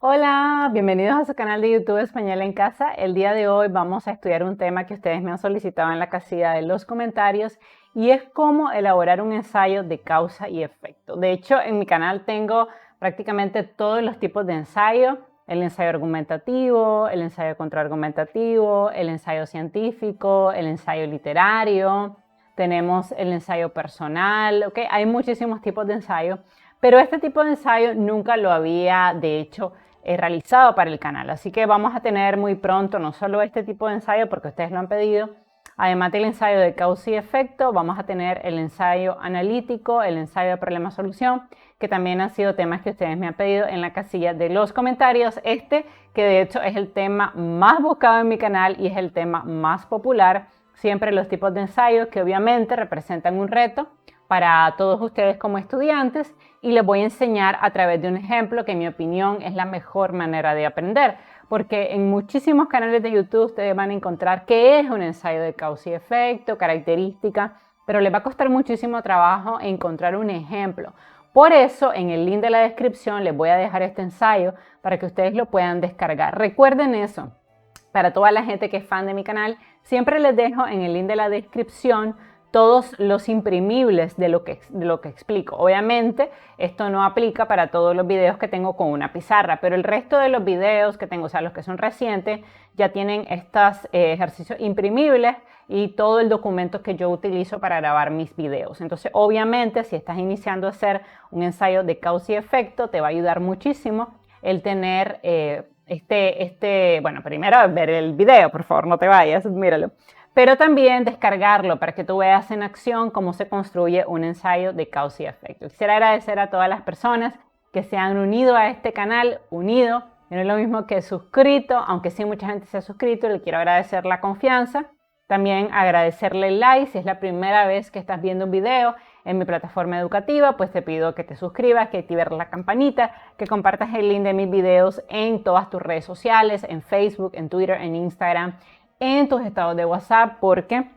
Hola, bienvenidos a su canal de YouTube Español en Casa. El día de hoy vamos a estudiar un tema que ustedes me han solicitado en la casilla de los comentarios y es cómo elaborar un ensayo de causa y efecto. De hecho, en mi canal tengo prácticamente todos los tipos de ensayo: el ensayo argumentativo, el ensayo contraargumentativo, el ensayo científico, el ensayo literario, tenemos el ensayo personal, ¿ok? Hay muchísimos tipos de ensayo, pero este tipo de ensayo nunca lo había, de hecho, realizado para el canal. Así que vamos a tener muy pronto no solo este tipo de ensayo, porque ustedes lo han pedido, además del ensayo de causa y efecto, vamos a tener el ensayo analítico, el ensayo de problema-solución, que también han sido temas que ustedes me han pedido en la casilla de los comentarios. Este, que de hecho es el tema más buscado en mi canal y es el tema más popular. Siempre los tipos de ensayos que obviamente representan un reto para todos ustedes como estudiantes, y les voy a enseñar a través de un ejemplo que en mi opinión es la mejor manera de aprender, porque en muchísimos canales de YouTube ustedes van a encontrar qué es un ensayo de causa y efecto, características, pero les va a costar muchísimo trabajo encontrar un ejemplo. Por eso en el link de la descripción les voy a dejar este ensayo para que ustedes lo puedan descargar. Recuerden eso. Para toda la gente que es fan de mi canal, siempre les dejo en el link de la descripción todos los imprimibles de lo que explico. Obviamente esto no aplica para todos los videos que tengo con una pizarra, pero el resto de los videos que tengo, o sea, los que son recientes, ya tienen estos ejercicios imprimibles y todo el documento que yo utilizo para grabar mis videos. Entonces, obviamente, si estás iniciando a hacer un ensayo de causa y efecto, te va a ayudar muchísimo el tener bueno, primero ver el video, por favor, no te vayas, míralo. Pero también descargarlo para que tú veas en acción cómo se construye un ensayo de causa y efecto. Quisiera agradecer a todas las personas que se han unido a este canal, unido, no es lo mismo que suscrito, aunque sí mucha gente se ha suscrito, le quiero agradecer la confianza. También agradecerle el like. Si es la primera vez que estás viendo un video en mi plataforma educativa, pues te pido que te suscribas, que actives la campanita, que compartas el link de mis videos en todas tus redes sociales, en Facebook, en Twitter, en Instagram, en tus estados de WhatsApp, porque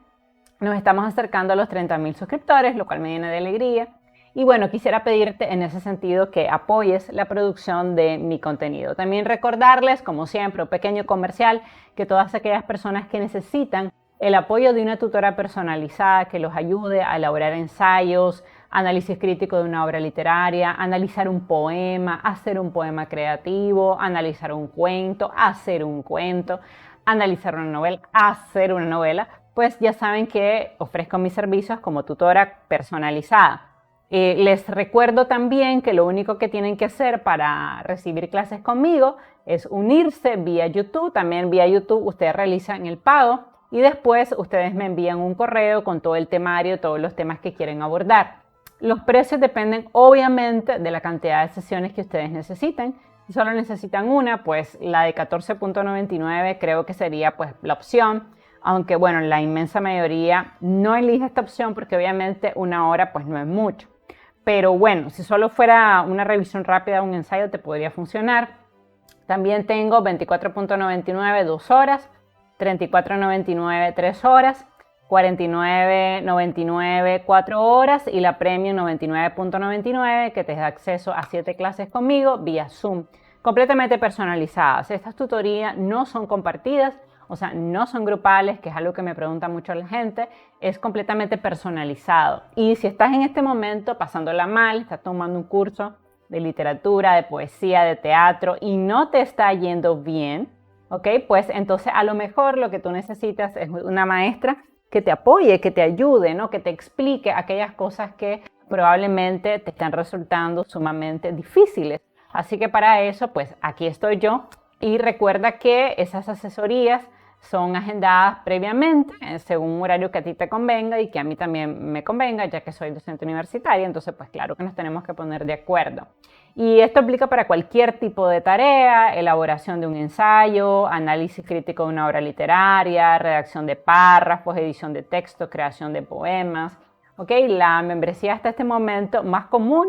nos estamos acercando a los 30.000 suscriptores, lo cual me llena de alegría. Y bueno, quisiera pedirte en ese sentido que apoyes la producción de mi contenido. También recordarles, como siempre, un pequeño comercial, que todas aquellas personas que necesitan el apoyo de una tutora personalizada que los ayude a elaborar ensayos, análisis crítico de una obra literaria, analizar un poema, hacer un poema creativo, analizar un cuento, hacer un cuento, analizar una novela, hacer una novela, pues ya saben que ofrezco mis servicios como tutora personalizada. Les recuerdo también que lo único que tienen que hacer para recibir clases conmigo es unirse vía YouTube. También vía YouTube ustedes realizan el pago y después ustedes me envían un correo con todo el temario, todos los temas que quieren abordar. Los precios dependen obviamente de la cantidad de sesiones que ustedes necesiten. Si solo necesitan una, pues la de 14.99 creo que sería pues la opción, aunque bueno, la inmensa mayoría no elige esta opción porque obviamente una hora pues no es mucho. Pero bueno, si solo fuera una revisión rápida, un ensayo te podría funcionar. También tengo 24.99 2 horas, 34.99 3 horas, 49.99 4 horas y la Premium 99.99 que te da acceso a 7 clases conmigo vía Zoom, completamente personalizadas. Estas tutorías no son compartidas, o sea, no son grupales, que es algo que me pregunta mucho la gente, es completamente personalizado. Y si estás en este momento pasándola mal, estás tomando un curso de literatura, de poesía, de teatro y no te está yendo bien, ¿ok? Pues entonces a lo mejor lo que tú necesitas es una maestra que te apoye, que te ayude, ¿no? Que te explique aquellas cosas que probablemente te están resultando sumamente difíciles. Así que para eso, pues aquí estoy yo. Y recuerda que esas asesorías son agendadas previamente según un horario que a ti te convenga y que a mí también me convenga, ya que soy docente universitaria. Entonces, pues claro que nos tenemos que poner de acuerdo. Y esto aplica para cualquier tipo de tarea: elaboración de un ensayo, análisis crítico de una obra literaria, redacción de párrafos, edición de texto, creación de poemas. ¿Ok? La membresía hasta este momento más común,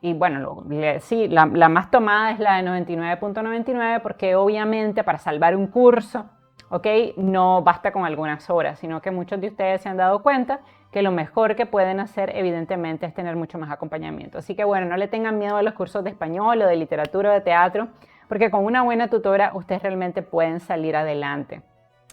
y bueno, sí, la más tomada es la de 99.99 porque obviamente para salvar un curso ¿ok? No basta con algunas horas, sino que muchos de ustedes se han dado cuenta que lo mejor que pueden hacer evidentemente es tener mucho más acompañamiento. Así que bueno, no le tengan miedo a los cursos de español o de literatura o de teatro, porque con una buena tutora ustedes realmente pueden salir adelante.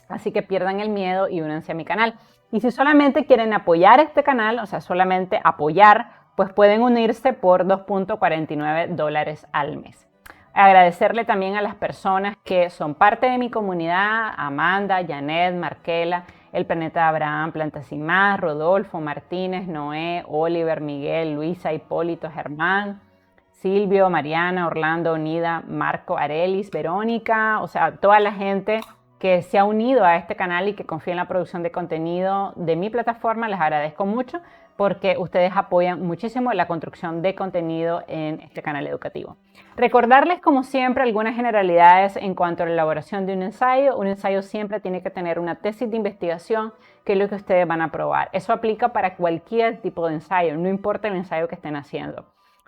Así que pierdan el miedo y únanse a mi canal. Y si solamente quieren apoyar este canal, o sea, solamente apoyar, pues pueden unirse por $2.49 al mes. Agradecerle también a las personas que son parte de mi comunidad: Amanda, Janet, Marquela, El Planeta de Abraham, Plantas y Más, Rodolfo, Martínez, Noé, Oliver, Miguel, Luisa, Hipólito, Germán, Silvio, Mariana, Orlando, Nida, Marco, Arelis, Verónica, o sea, toda la gente que se ha unido a este canal y que confía en la producción de contenido de mi plataforma. Les agradezco mucho porque ustedes apoyan muchísimo la construcción de contenido en este canal educativo. Recordarles, como siempre, algunas generalidades en cuanto a la elaboración de un ensayo. Un ensayo siempre tiene que tener una tesis de investigación, que es lo que ustedes van a probar. Eso aplica para cualquier tipo de ensayo, no importa el ensayo que estén haciendo.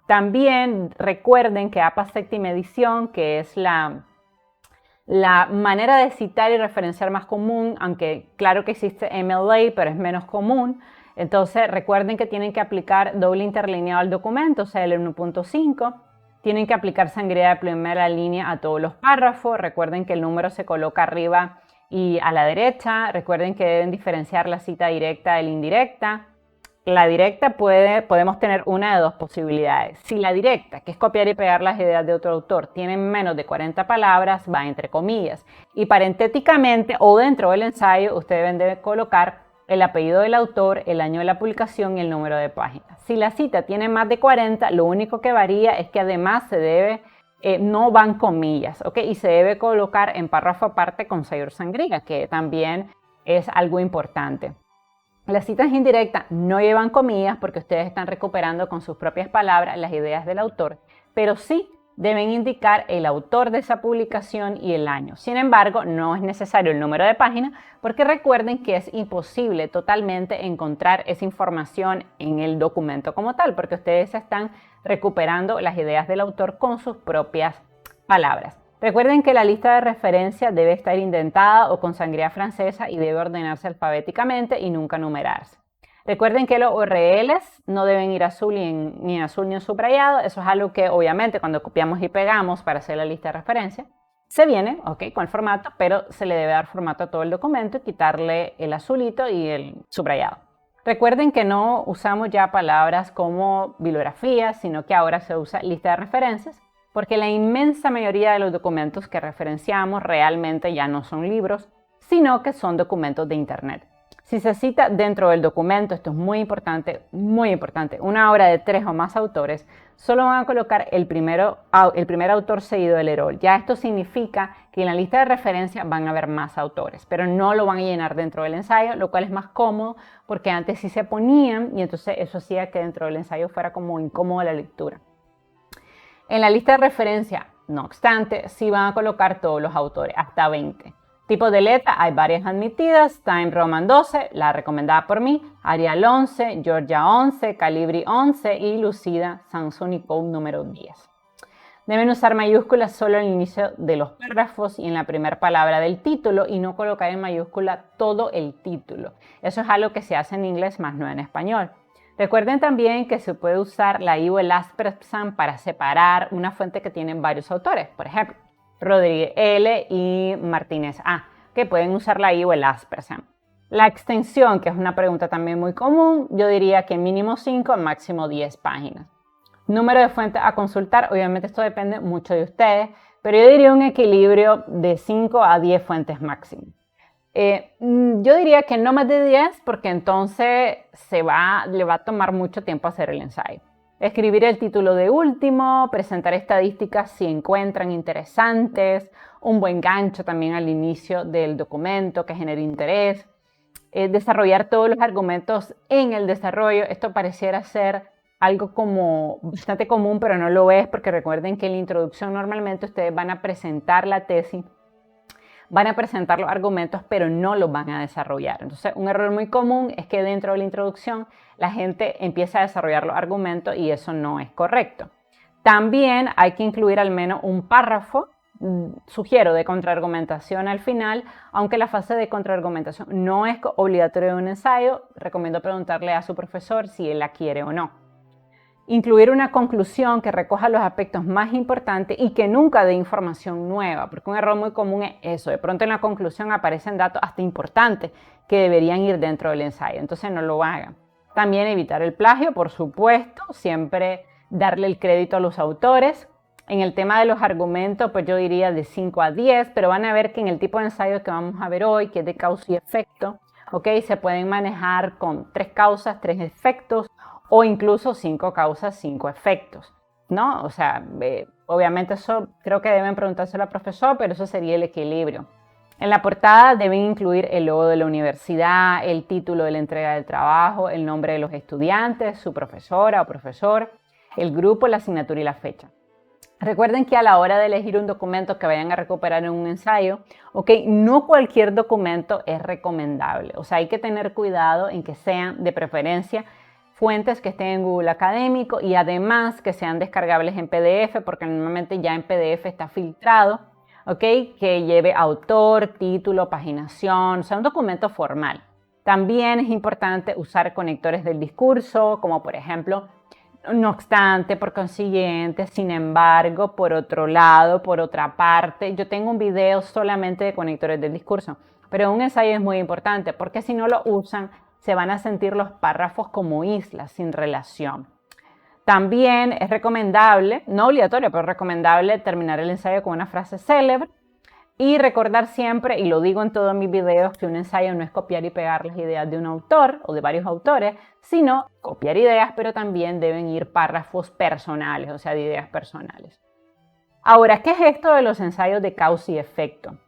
También recuerden que APA Séptima Edición, que es la manera de citar y referenciar más común, aunque claro que existe MLA, pero es menos común. Entonces recuerden que tienen que aplicar doble interlineado al documento, o sea, el 1.5. Tienen que aplicar sangría de primera línea a todos los párrafos. Recuerden que el número se coloca arriba y a la derecha. Recuerden que deben diferenciar la cita directa de la indirecta. La directa podemos tener una de dos posibilidades. Si la directa, que es copiar y pegar las ideas de otro autor, tiene menos de 40 palabras, va entre comillas. Y parentéticamente o dentro del ensayo, ustedes deben de colocar el apellido del autor, el año de la publicación y el número de página. Si la cita tiene más de 40, lo único que varía es que además no van comillas, ¿ok? Y se debe colocar en párrafo aparte con sello o sangría, que también es algo importante. Las citas indirectas no llevan comillas porque ustedes están recuperando con sus propias palabras las ideas del autor, pero sí deben indicar el autor de esa publicación y el año. Sin embargo, no es necesario el número de página porque recuerden que es imposible totalmente encontrar esa información en el documento como tal, porque ustedes están recuperando las ideas del autor con sus propias palabras. Recuerden que la lista de referencia debe estar indentada o con sangría francesa y debe ordenarse alfabéticamente y nunca numerarse. Recuerden que los URLs no deben ir azul ni en azul ni en subrayado. Eso es algo que obviamente cuando copiamos y pegamos para hacer la lista de referencia se viene, ok, con el formato, pero se le debe dar formato a todo el documento y quitarle el azulito y el subrayado. Recuerden que no usamos ya palabras como bibliografía, sino que ahora se usa lista de referencias, porque la inmensa mayoría de los documentos que referenciamos realmente ya no son libros, sino que son documentos de Internet. Si se cita dentro del documento, esto es muy importante, una obra de 3 o más autores, solo van a colocar el primer autor seguido del error. Ya esto significa que en la lista de referencia van a haber más autores, pero no lo van a llenar dentro del ensayo, lo cual es más cómodo porque antes sí se ponían y entonces eso hacía que dentro del ensayo fuera como incómodo la lectura. En la lista de referencia, no obstante, sí van a colocar todos los autores, hasta 20. Tipos de letra, hay varias admitidas: Times Roman 12, la recomendada por mí, Arial 11, Georgia 11, Calibri 11 y Lucida Samsung Unicode número 10. Deben usar mayúsculas solo al inicio de los párrafos y en la primera palabra del título y no colocar en mayúscula todo el título. Eso es algo que se hace en inglés, más no en español. Recuerden también que se puede usar la I o el ampersand para separar una fuente que tienen varios autores. Por ejemplo, Rodríguez L y Martínez A, que pueden usar la I o el ampersand. La extensión, que es una pregunta también muy común, yo diría que mínimo 5, máximo 10 páginas. Número de fuentes a consultar, obviamente esto depende mucho de ustedes, pero yo diría un equilibrio de 5 a 10 fuentes máximo. Yo diría que no más de 10 porque entonces le va a tomar mucho tiempo hacer el ensayo. Escribir el título de último, presentar estadísticas si encuentran interesantes, un buen gancho también al inicio del documento que genere interés, desarrollar todos los argumentos en el desarrollo. Esto pareciera ser algo como bastante común, pero no lo es, porque recuerden que en la introducción normalmente ustedes van a presentar la tesis, van a presentar los argumentos, pero no los van a desarrollar. Entonces, un error muy común es que dentro de la introducción la gente empieza a desarrollar los argumentos y eso no es correcto. También hay que incluir al menos un párrafo sugiero de contraargumentación al final, aunque la fase de contraargumentación no es obligatoria de un ensayo, recomiendo preguntarle a su profesor si él la quiere o no. Incluir una conclusión que recoja los aspectos más importantes y que nunca dé información nueva, porque un error muy común es eso, de pronto en la conclusión aparecen datos hasta importantes que deberían ir dentro del ensayo, entonces no lo hagan. También evitar el plagio, por supuesto, siempre darle el crédito a los autores. En el tema de los argumentos, pues yo diría de 5 a 10, pero van a ver que en el tipo de ensayo que vamos a ver hoy, que es de causa y efecto, se pueden manejar con 3 causas, 3 efectos, o incluso 5 causas, 5 efectos, ¿no? O sea, obviamente eso creo que deben preguntárselo al profesor, pero eso sería el equilibrio. En la portada deben incluir el logo de la universidad, el título de la entrega del trabajo, el nombre de los estudiantes, su profesora o profesor, el grupo, la asignatura y la fecha. Recuerden que a la hora de elegir un documento que vayan a recuperar en un ensayo, no cualquier documento es recomendable. O sea, hay que tener cuidado en que sean de preferencia fuentes que estén en Google Académico y además que sean descargables en PDF, porque normalmente ya en PDF está filtrado, que lleve autor, título, paginación, o sea, un documento formal. También es importante usar conectores del discurso, como por ejemplo, no obstante, por consiguiente, sin embargo, por otro lado, por otra parte. Yo tengo un video solamente de conectores del discurso, pero un ensayo es muy importante porque si no lo usan, se van a sentir los párrafos como islas sin relación. También es recomendable, no obligatorio, pero recomendable terminar el ensayo con una frase célebre y recordar siempre, y lo digo en todos mis videos, que un ensayo no es copiar y pegar las ideas de un autor o de varios autores, sino copiar ideas, pero también deben ir párrafos personales, o sea, de ideas personales. Ahora, ¿qué es esto de los ensayos de causa y efecto?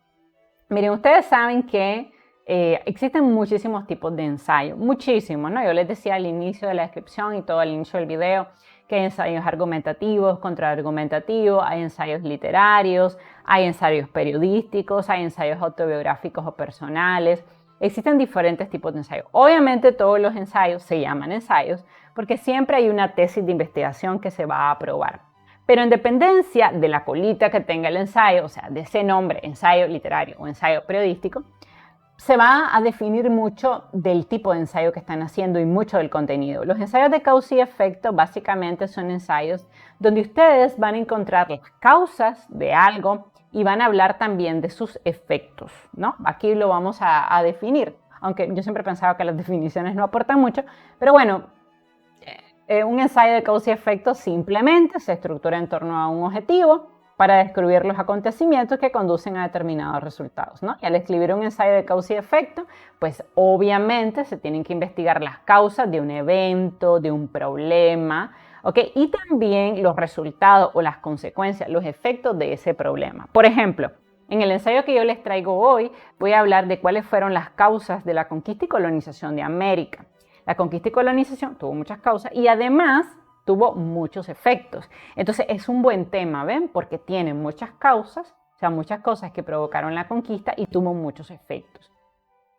Miren, ustedes saben que existen muchísimos tipos de ensayos, muchísimos, ¿no? Yo les decía al inicio de la descripción y todo al inicio del video que hay ensayos argumentativos, contraargumentativos, hay ensayos literarios, hay ensayos periodísticos, hay ensayos autobiográficos o personales. Existen diferentes tipos de ensayos. Obviamente todos los ensayos se llaman ensayos porque siempre hay una tesis de investigación que se va a aprobar. Pero en dependencia de la colita que tenga el ensayo, o sea, de ese nombre, ensayo literario o ensayo periodístico, se va a definir mucho del tipo de ensayo que están haciendo y mucho del contenido. Los ensayos de causa y efecto básicamente son ensayos donde ustedes van a encontrar las causas de algo y van a hablar también de sus efectos, ¿no? Aquí lo vamos a definir, aunque yo siempre he pensado que las definiciones no aportan mucho, pero bueno, un ensayo de causa y efecto simplemente se estructura en torno a un objetivo para describir los acontecimientos que conducen a determinados resultados, ¿no? Y al escribir un ensayo de causa y efecto, pues obviamente se tienen que investigar las causas de un evento, de un problema, y también los resultados o las consecuencias, los efectos de ese problema. Por ejemplo, en el ensayo que yo les traigo hoy, voy a hablar de cuáles fueron las causas de la conquista y colonización de América. La conquista y colonización tuvo muchas causas y además tuvo muchos efectos. Entonces es un buen tema, ¿ven? Porque tiene muchas causas, o sea, muchas cosas que provocaron la conquista y tuvo muchos efectos.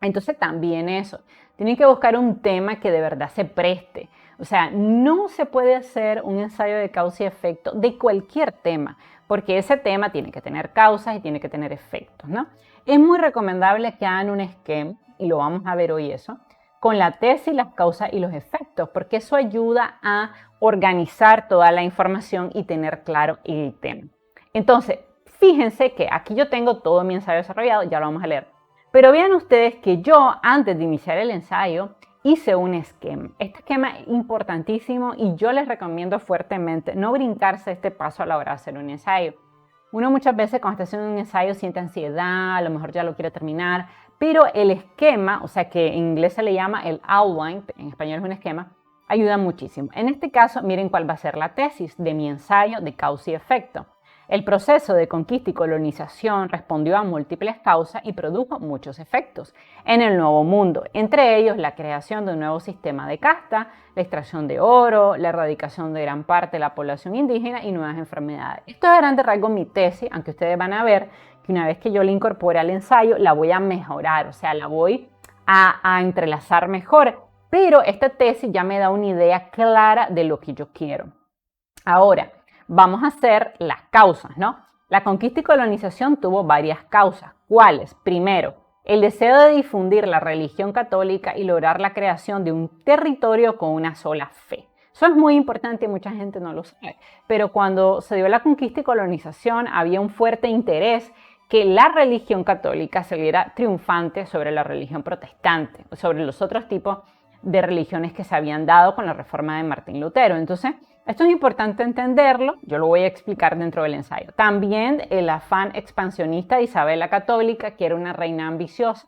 Entonces también eso, tienen que buscar un tema que de verdad se preste. O sea, no se puede hacer un ensayo de causa y efecto de cualquier tema, porque ese tema tiene que tener causas y tiene que tener efectos, ¿no? Es muy recomendable que hagan un esquema, y lo vamos a ver hoy eso, con la tesis, las causas y los efectos, porque eso ayuda a organizar toda la información y tener claro el tema. Entonces, fíjense que aquí yo tengo todo mi ensayo desarrollado, ya lo vamos a leer. Pero vean ustedes que yo, antes de iniciar el ensayo, hice un esquema. Este esquema es importantísimo y yo les recomiendo fuertemente no brincarse este paso a la hora de hacer un ensayo. Uno muchas veces cuando está haciendo un ensayo siente ansiedad, a lo mejor ya lo quiere terminar, pero el esquema, o sea que en inglés se le llama el outline, en español es un esquema, ayuda muchísimo. En este caso, miren cuál va a ser la tesis de mi ensayo de causa y efecto. El proceso de conquista y colonización respondió a múltiples causas y produjo muchos efectos en el Nuevo Mundo, entre ellos la creación de un nuevo sistema de casta, la extracción de oro, la erradicación de gran parte de la población indígena y nuevas enfermedades. Esto es a grandes rasgos mi tesis, aunque ustedes van a ver que una vez que yo la incorpore al ensayo, la voy a mejorar, o sea, la voy a entrelazar mejor. Pero esta tesis ya me da una idea clara de lo que yo quiero. Ahora, vamos a hacer las causas, ¿no? La conquista y colonización tuvo varias causas. ¿Cuáles? Primero, el deseo de difundir la religión católica y lograr la creación de un territorio con una sola fe. Eso es muy importante y mucha gente no lo sabe. Pero cuando se dio la conquista y colonización había un fuerte interés que la religión católica saliera triunfante sobre la religión protestante, sobre los otros tipos de religiones que se habían dado con la reforma de Martín Lutero. Entonces, esto es importante entenderlo, yo lo voy a explicar dentro del ensayo. También el afán expansionista de Isabel la Católica, que era una reina ambiciosa,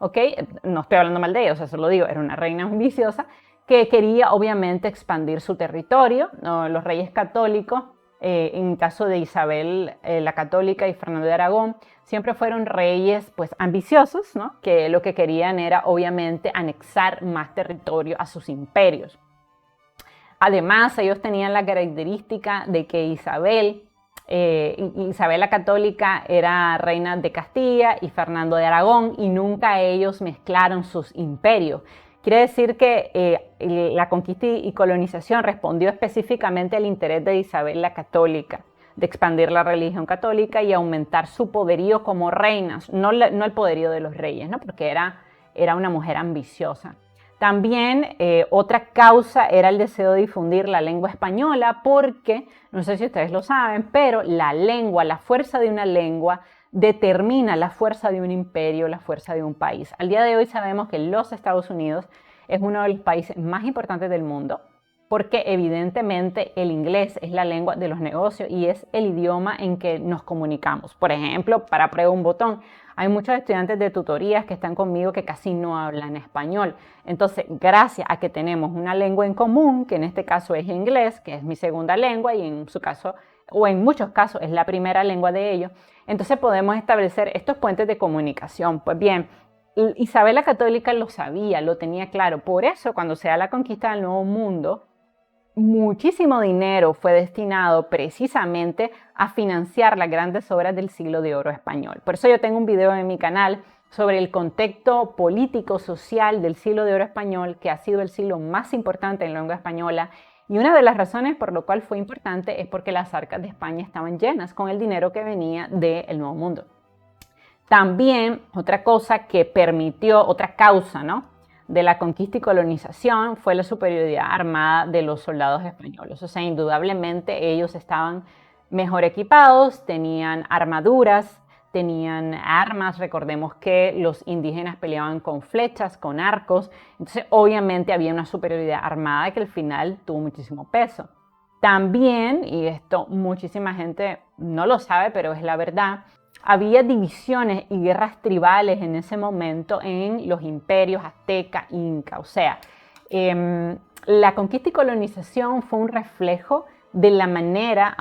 ¿ok? No estoy hablando mal de ella, o sea, solo digo, era una reina ambiciosa que quería obviamente expandir su territorio. ¿No? Los reyes católicos, en caso de Isabel la Católica y Fernando de Aragón, siempre fueron reyes pues ambiciosos, ¿no? Que lo que querían era obviamente anexar más territorio a sus imperios. Además, ellos tenían la característica de que Isabel la Católica era reina de Castilla y Fernando de Aragón, y nunca ellos mezclaron sus imperios. Quiere decir que la conquista y colonización respondió específicamente al interés de Isabel la Católica de expandir la religión católica y aumentar su poderío como reinas, no el poderío de los reyes, ¿no? Porque era una mujer ambiciosa. También otra causa era el deseo de difundir la lengua española porque, no sé si ustedes lo saben, pero la lengua, la fuerza de una lengua determina la fuerza de un imperio, la fuerza de un país. Al día de hoy sabemos que los Estados Unidos es uno de los países más importantes del mundo porque evidentemente el inglés es la lengua de los negocios y es el idioma en que nos comunicamos. Por ejemplo, para prueba un botón, hay muchos estudiantes de tutorías que están conmigo que casi no hablan español. Entonces, gracias a que tenemos una lengua en común, que en este caso es inglés, que es mi segunda lengua y en su caso, o en muchos casos, es la primera lengua de ellos, entonces podemos establecer estos puentes de comunicación. Pues bien, Isabel la Católica lo sabía, lo tenía claro. Por eso, cuando se da la conquista del Nuevo Mundo, muchísimo dinero fue destinado precisamente a financiar las grandes obras del siglo de oro español. Por eso yo tengo un video en mi canal sobre el contexto político-social del siglo de oro español, que ha sido el siglo más importante en la lengua española. Y una de las razones por lo cual fue importante es porque las arcas de España estaban llenas con el dinero que venía del Nuevo Mundo. También otra cosa que permitió, otra causa, ¿no?, de la conquista y colonización fue la superioridad armada de los soldados españoles. O sea, indudablemente ellos estaban mejor equipados, tenían armaduras, tenían armas. Recordemos que los indígenas peleaban con flechas, con arcos. Entonces, obviamente había una superioridad armada que al final tuvo muchísimo peso. También, y esto muchísima gente no lo sabe, pero es la verdad, había divisiones y guerras tribales en ese momento en los imperios azteca e inca. O sea, la conquista y colonización fue un reflejo de la manera,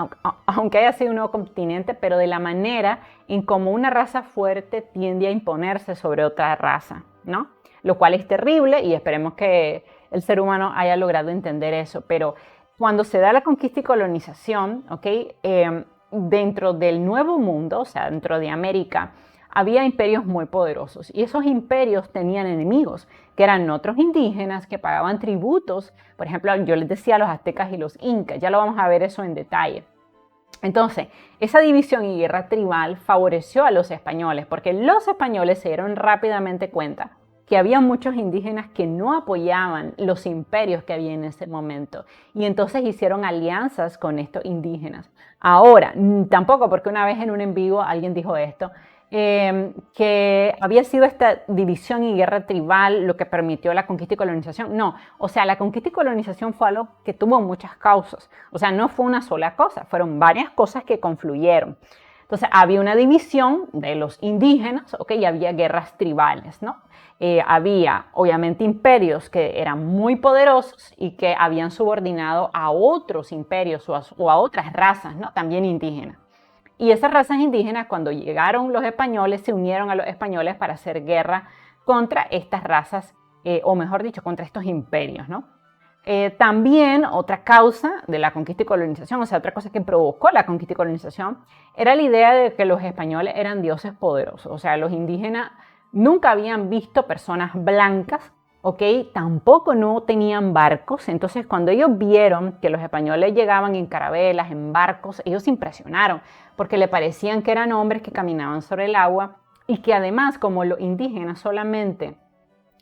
aunque haya sido un nuevo continente, pero de la manera en cómo una raza fuerte tiende a imponerse sobre otra raza, ¿no? Lo cual es terrible y esperemos que el ser humano haya logrado entender eso. Pero cuando se da la conquista y colonización, ¿ok?, dentro del Nuevo Mundo, o sea, dentro de América, había imperios muy poderosos y esos imperios tenían enemigos, que eran otros indígenas que pagaban tributos. Por ejemplo, yo les decía a los aztecas y los incas, ya lo vamos a ver eso en detalle. Entonces, esa división y guerra tribal favoreció a los españoles, porque los españoles se dieron rápidamente cuenta que había muchos indígenas que no apoyaban los imperios que había en ese momento. Y entonces hicieron alianzas con estos indígenas. Ahora, tampoco porque una vez en un en vivo alguien dijo esto, que había sido esta división y guerra tribal lo que permitió la conquista y colonización. No, o sea, la conquista y colonización fue algo que tuvo muchas causas. O sea, no fue una sola cosa, fueron varias cosas que confluyeron. Entonces, había una división de los indígenas, ¿ok? Y había guerras tribales, ¿no? Había, obviamente, imperios que eran muy poderosos y que habían subordinado a otros imperios o a otras razas, ¿no?, también indígenas. Y esas razas indígenas, cuando llegaron los españoles, se unieron a los españoles para hacer guerra contra estas razas, o mejor dicho, contra estos imperios, ¿no? También otra causa de la conquista y colonización, o sea, otra cosa que provocó la conquista y colonización, era la idea de que los españoles eran dioses poderosos. O sea, los indígenas nunca habían visto personas blancas ¿ok? Tampoco no tenían barcos. Entonces, cuando ellos vieron que los españoles llegaban en carabelas, en barcos, ellos se impresionaron porque le parecían que eran hombres que caminaban sobre el agua y que además, como los indígenas solamente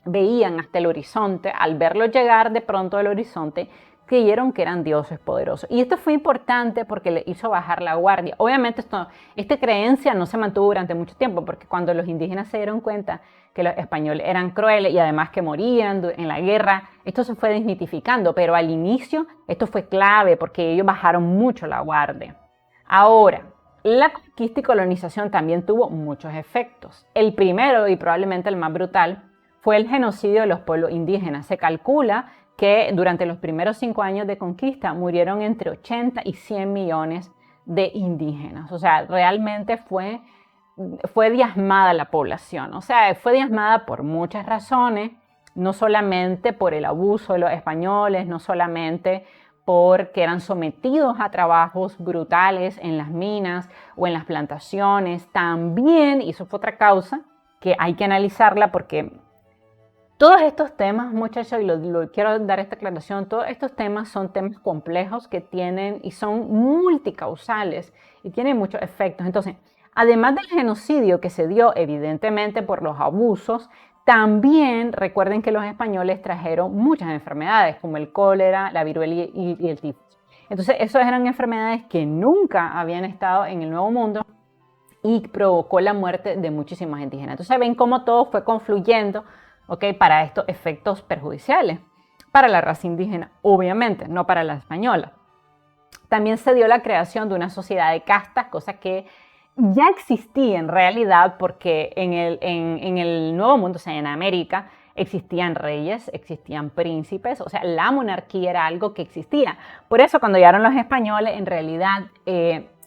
veían hasta el horizonte, al verlos llegar de pronto del horizonte, creyeron que eran dioses poderosos. Y esto fue importante porque le hizo bajar la guardia. Obviamente esta creencia no se mantuvo durante mucho tiempo, porque cuando los indígenas se dieron cuenta que los españoles eran crueles y además que morían en la guerra, esto se fue desmitificando, pero al inicio esto fue clave porque ellos bajaron mucho la guardia. Ahora, la conquista y colonización también tuvo muchos efectos. El primero y probablemente el más brutal fue el genocidio de los pueblos indígenas. Se calcula que durante los primeros 5 años de conquista murieron entre 80 y 100 millones de indígenas. O sea, realmente fue diezmada la población. O sea, fue diezmada por muchas razones, no solamente por el abuso de los españoles, no solamente porque eran sometidos a trabajos brutales en las minas o en las plantaciones, también, y eso fue otra causa que hay que analizarla porque todos estos temas, muchachos, y quiero dar esta aclaración, todos estos temas son temas complejos que tienen y son multicausales y tienen muchos efectos. Entonces, además del genocidio que se dio evidentemente por los abusos, también recuerden que los españoles trajeron muchas enfermedades como el cólera, la viruela y el tifus. Entonces, esas eran enfermedades que nunca habían estado en el Nuevo Mundo y provocó la muerte de muchísimas indígenas. Entonces, ven cómo todo fue confluyendo, ¿ok? Para estos efectos perjudiciales para la raza indígena, obviamente, no para la española. También se dio la creación de una sociedad de castas, cosa que ya existía en realidad porque en el Nuevo Mundo, o sea, en América, existían reyes, existían príncipes, o sea, la monarquía era algo que existía. Por eso cuando llegaron los españoles, en realidad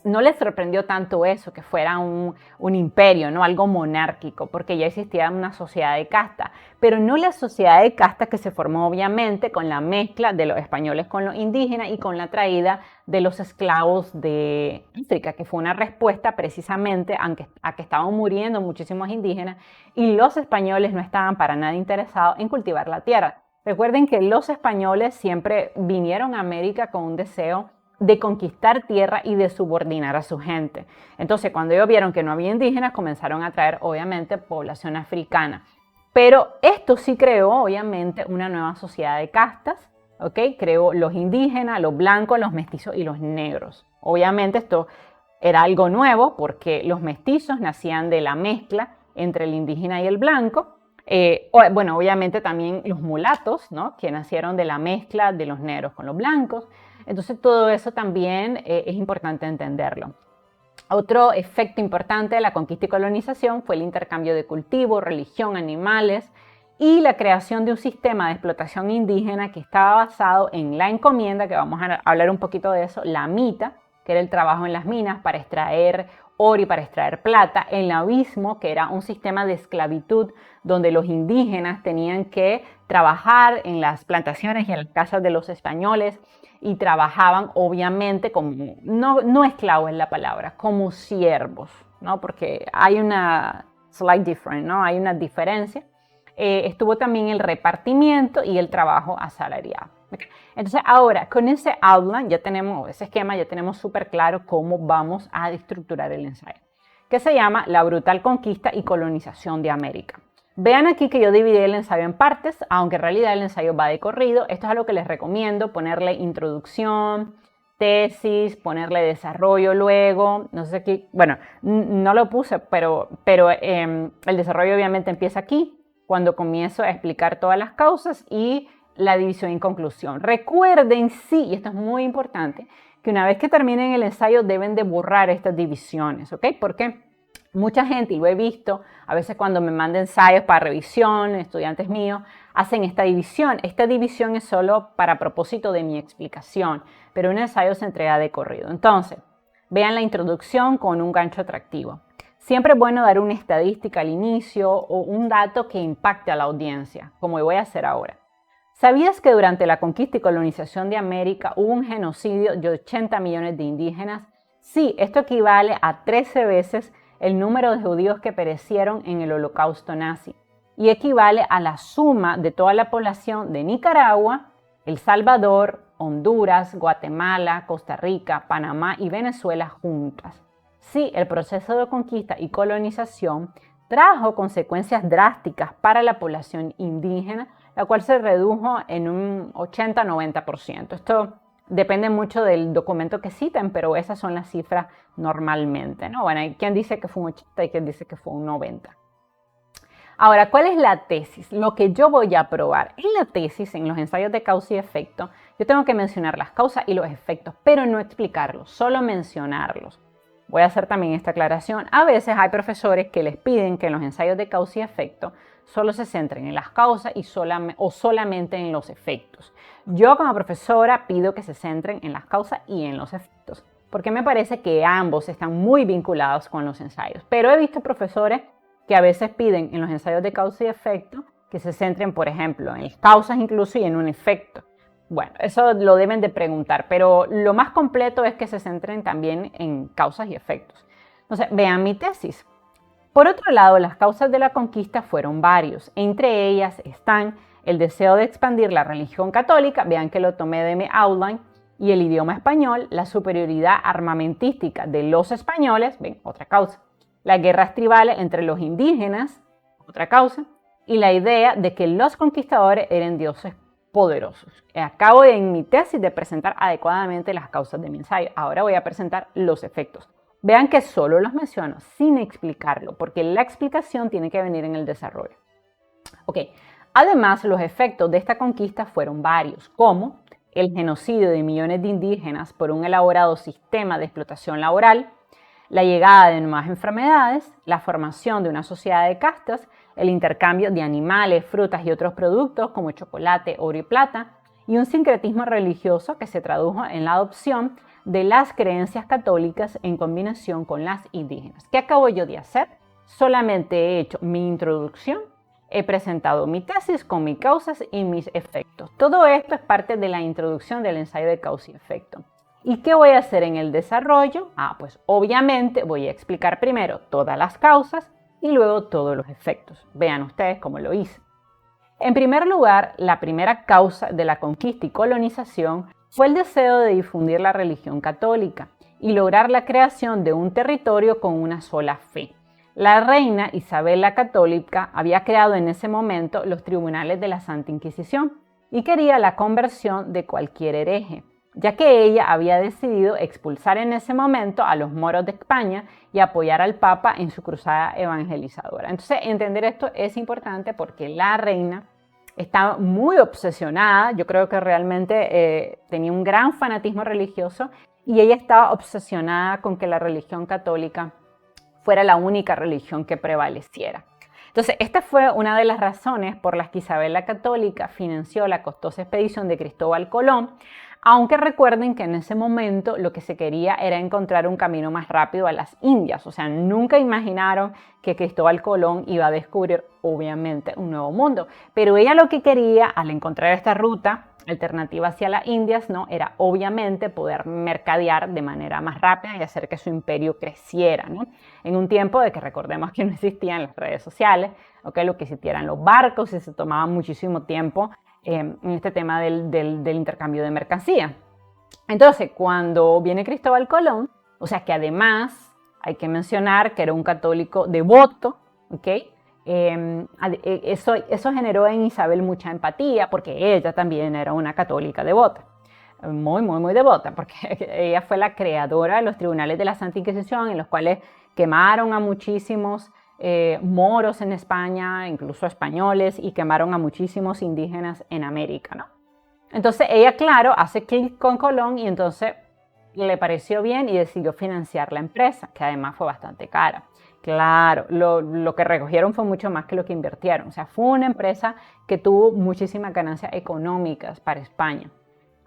no les sorprendió tanto eso, que fuera un imperio, ¿no? Algo monárquico, porque ya existía una sociedad de casta, pero no la sociedad de casta que se formó obviamente con la mezcla de los españoles con los indígenas y con la traída de los esclavos de África, que fue una respuesta precisamente a que estaban muriendo muchísimos indígenas y los españoles no estaban para nada interesados en cultivar la tierra. Recuerden que los españoles siempre vinieron a América con un deseo de conquistar tierra y de subordinar a su gente. Entonces, cuando ellos vieron que no había indígenas, comenzaron a traer, obviamente, población africana. Pero esto sí creó, obviamente, una nueva sociedad de castas, ¿ok? Creó los indígenas, los blancos, los mestizos y los negros. Obviamente esto era algo nuevo porque los mestizos nacían de la mezcla entre el indígena y el blanco. Bueno, obviamente también los mulatos, ¿no? Que nacieron de la mezcla de los negros con los blancos. Entonces todo eso también es importante entenderlo. Otro efecto importante de la conquista y colonización fue el intercambio de cultivos, religión, animales y la creación de un sistema de explotación indígena que estaba basado en la encomienda, que vamos a hablar un poquito de eso, la mita, que era el trabajo en las minas para extraer oro y para extraer plata, el navismo, que era un sistema de esclavitud donde los indígenas tenían que trabajar en las plantaciones y en las casas de los españoles y trabajaban obviamente como, no esclavos es la palabra, como siervos, ¿no? Porque hay una slight difference, ¿no? Hay una diferencia. Estuvo también el repartimiento y el trabajo asalariado. ¿Okay? Entonces ahora con ese outline ya tenemos, ese esquema ya tenemos súper claro cómo vamos a estructurar el ensayo, que se llama La brutal conquista y colonización de América. Vean aquí que yo dividí el ensayo en partes, aunque en realidad el ensayo va de corrido. Esto es algo que les recomiendo, ponerle introducción, tesis, ponerle desarrollo luego. No sé aquí, bueno, no lo puse, pero el desarrollo obviamente empieza aquí, cuando comienzo a explicar todas las causas y la división en conclusión. Recuerden, sí, y esto es muy importante, que una vez que terminen el ensayo deben de borrar estas divisiones, ¿ok? ¿Por qué? Mucha gente, y lo he visto, a veces cuando me mandan ensayos para revisión, estudiantes míos, hacen esta división. Esta división es solo para propósito de mi explicación, pero un ensayo se entrega de corrido. Entonces, vean la introducción con un gancho atractivo. Siempre es bueno dar una estadística al inicio o un dato que impacte a la audiencia, como voy a hacer ahora. ¿Sabías que durante la conquista y colonización de América hubo un genocidio de 80 millones de indígenas? Sí, esto equivale a 13 veces el número de judíos que perecieron en el holocausto nazi. y equivale a la suma de toda la población de Nicaragua, El Salvador, Honduras, Guatemala, Costa Rica, Panamá y Venezuela juntas. Sí, el proceso de conquista y colonización trajo consecuencias drásticas para la población indígena, la cual se redujo en un 80-90%. Esto depende mucho del documento que citen, pero esas son las cifras normalmente, ¿no? Bueno, hay quien dice que fue un 80 y quien dice que fue un 90. Ahora, ¿cuál es la tesis? Lo que yo voy a probar. En la tesis, en los ensayos de causa y efecto, yo tengo que mencionar las causas y los efectos, pero no explicarlos, solo mencionarlos. Voy a hacer también esta aclaración. A veces hay profesores que les piden que en los ensayos de causa y efecto solo se centren en las causas o solamente en los efectos. Yo como profesora pido que se centren en las causas y en los efectos, porque me parece que ambos están muy vinculados con los ensayos. Pero he visto profesores que a veces piden en los ensayos de causa y efecto que se centren, por ejemplo, en las causas incluso y en un efecto. Bueno, eso lo deben de preguntar, pero lo más completo es que se centren también en causas y efectos. Entonces, vean mi tesis. Por otro lado, las causas de la conquista fueron varios. Entre ellas están el deseo de expandir la religión católica, vean que lo tomé de mi outline, y el idioma español, la superioridad armamentística de los españoles, ven, otra causa, las guerras tribales entre los indígenas, otra causa, y la idea de que los conquistadores eran dioses poderosos. Acabo en mi tesis de presentar adecuadamente las causas de mi ensayo. Ahora voy a presentar los efectos. Vean que solo los menciono sin explicarlo, porque la explicación tiene que venir en el desarrollo. Ok, además los efectos de esta conquista fueron varios, como el genocidio de millones de indígenas por un elaborado sistema de explotación laboral, la llegada de nuevas enfermedades, la formación de una sociedad de castas, el intercambio de animales, frutas y otros productos como chocolate, oro y plata, y un sincretismo religioso que se tradujo en la adopción de las creencias católicas en combinación con las indígenas. ¿Qué acabo yo de hacer? Solamente he hecho mi introducción, he presentado mi tesis con mis causas y mis efectos. Todo esto es parte de la introducción del ensayo de causa y efecto. ¿Y qué voy a hacer en el desarrollo? Pues obviamente voy a explicar primero todas las causas y luego todos los efectos. Vean ustedes cómo lo hice. En primer lugar, la primera causa de la conquista y colonización fue el deseo de difundir la religión católica y lograr la creación de un territorio con una sola fe. La reina Isabel la Católica había creado en ese momento los tribunales de la Santa Inquisición y quería la conversión de cualquier hereje, ya que ella había decidido expulsar en ese momento a los moros de España y apoyar al Papa en su cruzada evangelizadora. Entonces, entender esto es importante porque la reina estaba muy obsesionada, yo creo que realmente tenía un gran fanatismo religioso y ella estaba obsesionada con que la religión católica fuera la única religión que prevaleciera. Entonces, esta fue una de las razones por las que Isabel la Católica financió la costosa expedición de Cristóbal Colón, aunque recuerden que en ese momento lo que se quería era encontrar un camino más rápido a las Indias. O sea, nunca imaginaron que Cristóbal Colón iba a descubrir, obviamente, un nuevo mundo. Pero ella lo que quería, al encontrar esta ruta alternativa hacia las Indias, ¿no?, era obviamente poder mercadear de manera más rápida y hacer que su imperio creciera, ¿no? En un tiempo de que recordemos que no existían las redes sociales, lo que existieran los barcos y se tomaba muchísimo tiempo en este tema del intercambio de mercancía. Entonces, cuando viene Cristóbal Colón, o sea que además hay que mencionar que era un católico devoto, ¿ok? Eso generó en Isabel mucha empatía porque ella también era una católica devota, muy, muy, muy devota, porque ella fue la creadora de los tribunales de la Santa Inquisición, en los cuales quemaron a muchísimos moros en España, incluso españoles, y quemaron a muchísimos indígenas en América, ¿no? Entonces ella, claro, hace clic con Colón y entonces le pareció bien y decidió financiar la empresa, que además fue bastante cara. Claro, lo que recogieron fue mucho más que lo que invirtieron. O sea, fue una empresa que tuvo muchísimas ganancias económicas para España.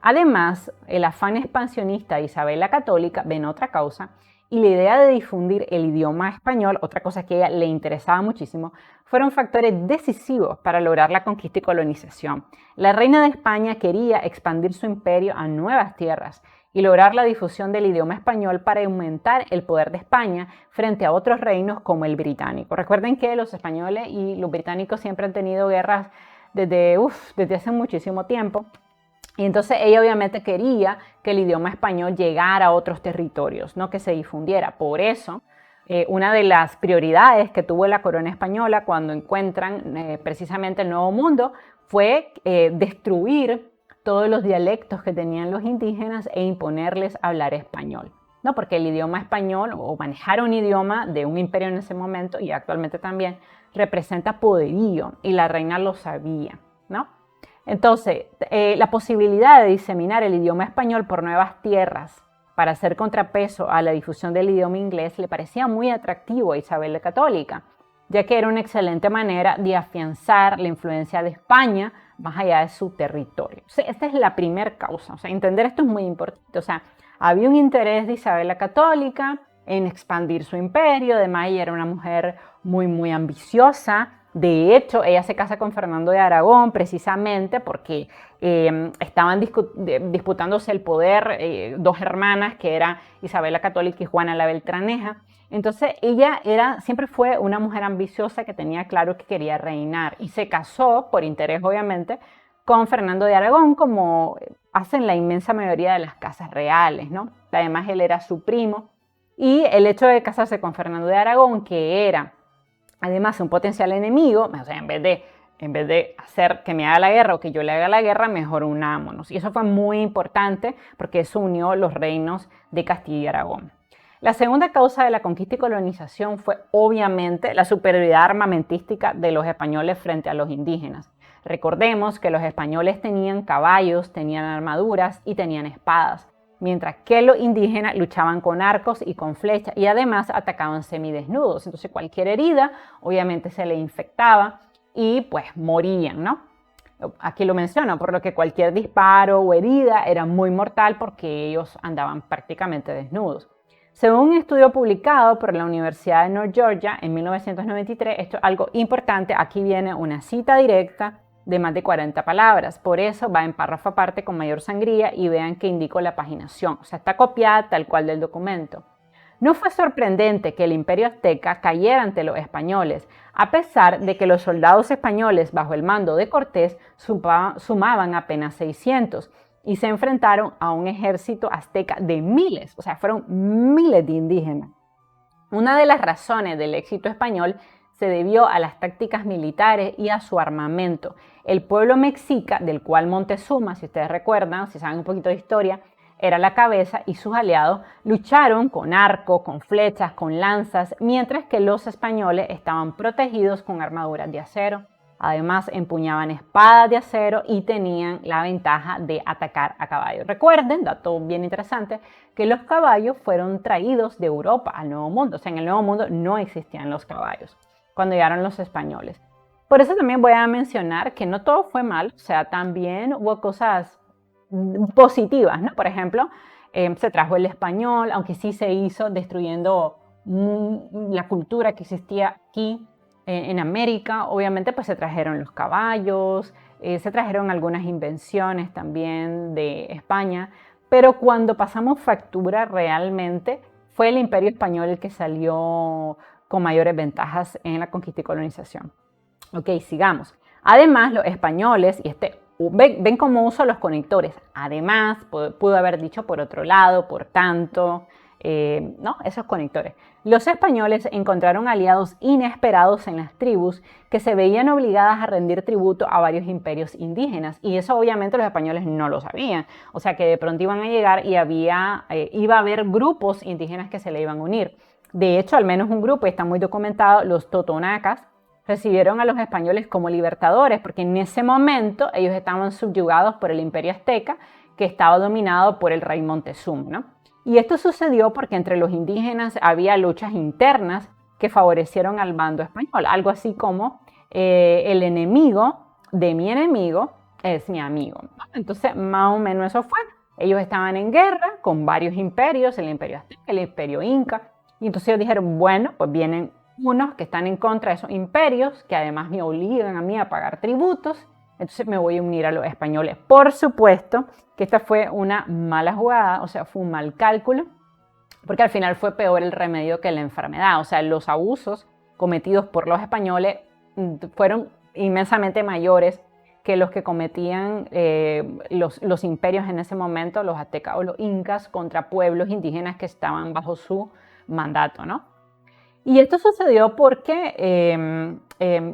Además, el afán expansionista de Isabel la Católica ven otra causa, y la idea de difundir el idioma español, otra cosa que a ella le interesaba muchísimo, fueron factores decisivos para lograr la conquista y colonización. La reina de España quería expandir su imperio a nuevas tierras y lograr la difusión del idioma español para aumentar el poder de España frente a otros reinos como el británico. Recuerden que los españoles y los británicos siempre han tenido guerras desde hace muchísimo tiempo. Y entonces ella obviamente quería que el idioma español llegara a otros territorios, ¿no? Que se difundiera. Por eso, una de las prioridades que tuvo la corona española cuando encuentran precisamente el Nuevo Mundo fue destruir todos los dialectos que tenían los indígenas e imponerles hablar español, ¿no? Porque el idioma español, o manejar un idioma de un imperio en ese momento y actualmente también, representa poderío y la reina lo sabía, ¿no? Entonces, la posibilidad de diseminar el idioma español por nuevas tierras para hacer contrapeso a la difusión del idioma inglés le parecía muy atractivo a Isabel la Católica, ya que era una excelente manera de afianzar la influencia de España más allá de su territorio. O sea, esta es la primera causa. O sea, entender esto es muy importante. O sea, había un interés de Isabel la Católica en expandir su imperio. Además, ella era una mujer muy ambiciosa. De hecho, ella se casa con Fernando de Aragón precisamente porque estaban disputándose el poder dos hermanas, que eran Isabel la Católica y Juana la Beltraneja. Entonces ella siempre fue una mujer ambiciosa que tenía claro que quería reinar y se casó, por interés obviamente, con Fernando de Aragón, como hacen la inmensa mayoría de las casas reales, ¿no? Además él era su primo y el hecho de casarse con Fernando de Aragón, que era además un potencial enemigo, o sea, en vez de hacer que me haga la guerra o que yo le haga la guerra, mejor unámonos. Y eso fue muy importante porque eso unió los reinos de Castilla y Aragón. La segunda causa de la conquista y colonización fue obviamente la superioridad armamentística de los españoles frente a los indígenas. Recordemos que los españoles tenían caballos, tenían armaduras y tenían espadas, mientras que los indígenas luchaban con arcos y con flechas y además atacaban semidesnudos. Entonces cualquier herida obviamente se le infectaba y pues morían, ¿no? Aquí lo menciono, por lo que cualquier disparo o herida era muy mortal porque ellos andaban prácticamente desnudos. Según un estudio publicado por la Universidad de North Georgia en 1993, esto es algo importante, aquí viene una cita directa de más de 40 palabras, por eso va en párrafo aparte con mayor sangría y vean que indico la paginación, o sea, está copiada tal cual del documento. No fue sorprendente que el imperio azteca cayera ante los españoles, a pesar de que los soldados españoles bajo el mando de Cortés sumaban apenas 600 y se enfrentaron a un ejército azteca de miles, o sea, fueron miles de indígenas. Una de las razones del éxito español se debió a las tácticas militares y a su armamento. El pueblo mexica, del cual Montezuma, si ustedes recuerdan, si saben un poquito de historia, era la cabeza y sus aliados lucharon con arco, con flechas, con lanzas, mientras que los españoles estaban protegidos con armaduras de acero. Además, empuñaban espadas de acero y tenían la ventaja de atacar a caballo. Recuerden, dato bien interesante, que los caballos fueron traídos de Europa al Nuevo Mundo. O sea, en el Nuevo Mundo no existían los caballos cuando llegaron los españoles. Por eso también voy a mencionar que no todo fue mal. O sea, también hubo cosas positivas, ¿no? Por ejemplo, se trajo el español, aunque sí se hizo destruyendo la cultura que existía aquí en América. Obviamente pues se trajeron los caballos, se trajeron algunas invenciones también de España, pero cuando pasamos factura realmente fue el Imperio Español el que salió con mayores ventajas en la conquista y colonización. Ok, sigamos. Además, los españoles, y ven cómo uso los conectores, además, pudo haber dicho por otro lado, por tanto, ¿no? Esos conectores. Los españoles encontraron aliados inesperados en las tribus que se veían obligadas a rendir tributo a varios imperios indígenas y eso obviamente los españoles no lo sabían. O sea que de pronto iban a llegar y iba a haber grupos indígenas que se le iban a unir. De hecho, al menos un grupo, y está muy documentado, los totonacas, recibieron a los españoles como libertadores porque en ese momento ellos estaban subyugados por el imperio azteca que estaba dominado por el rey Montezuma, ¿no? Y esto sucedió porque entre los indígenas había luchas internas que favorecieron al bando español, algo así como el enemigo de mi enemigo es mi amigo. Entonces, más o menos eso fue. Ellos estaban en guerra con varios imperios, el imperio azteca, el imperio inca, y entonces ellos dijeron, bueno, pues vienen unos que están en contra de esos imperios, que además me obligan a mí a pagar tributos, entonces me voy a unir a los españoles. Por supuesto que esta fue una mala jugada, o sea, fue un mal cálculo, porque al final fue peor el remedio que la enfermedad. O sea, los abusos cometidos por los españoles fueron inmensamente mayores que los que cometían los imperios en ese momento, los aztecas o los incas, contra pueblos indígenas que estaban bajo su mandato, ¿no? Y esto sucedió porque,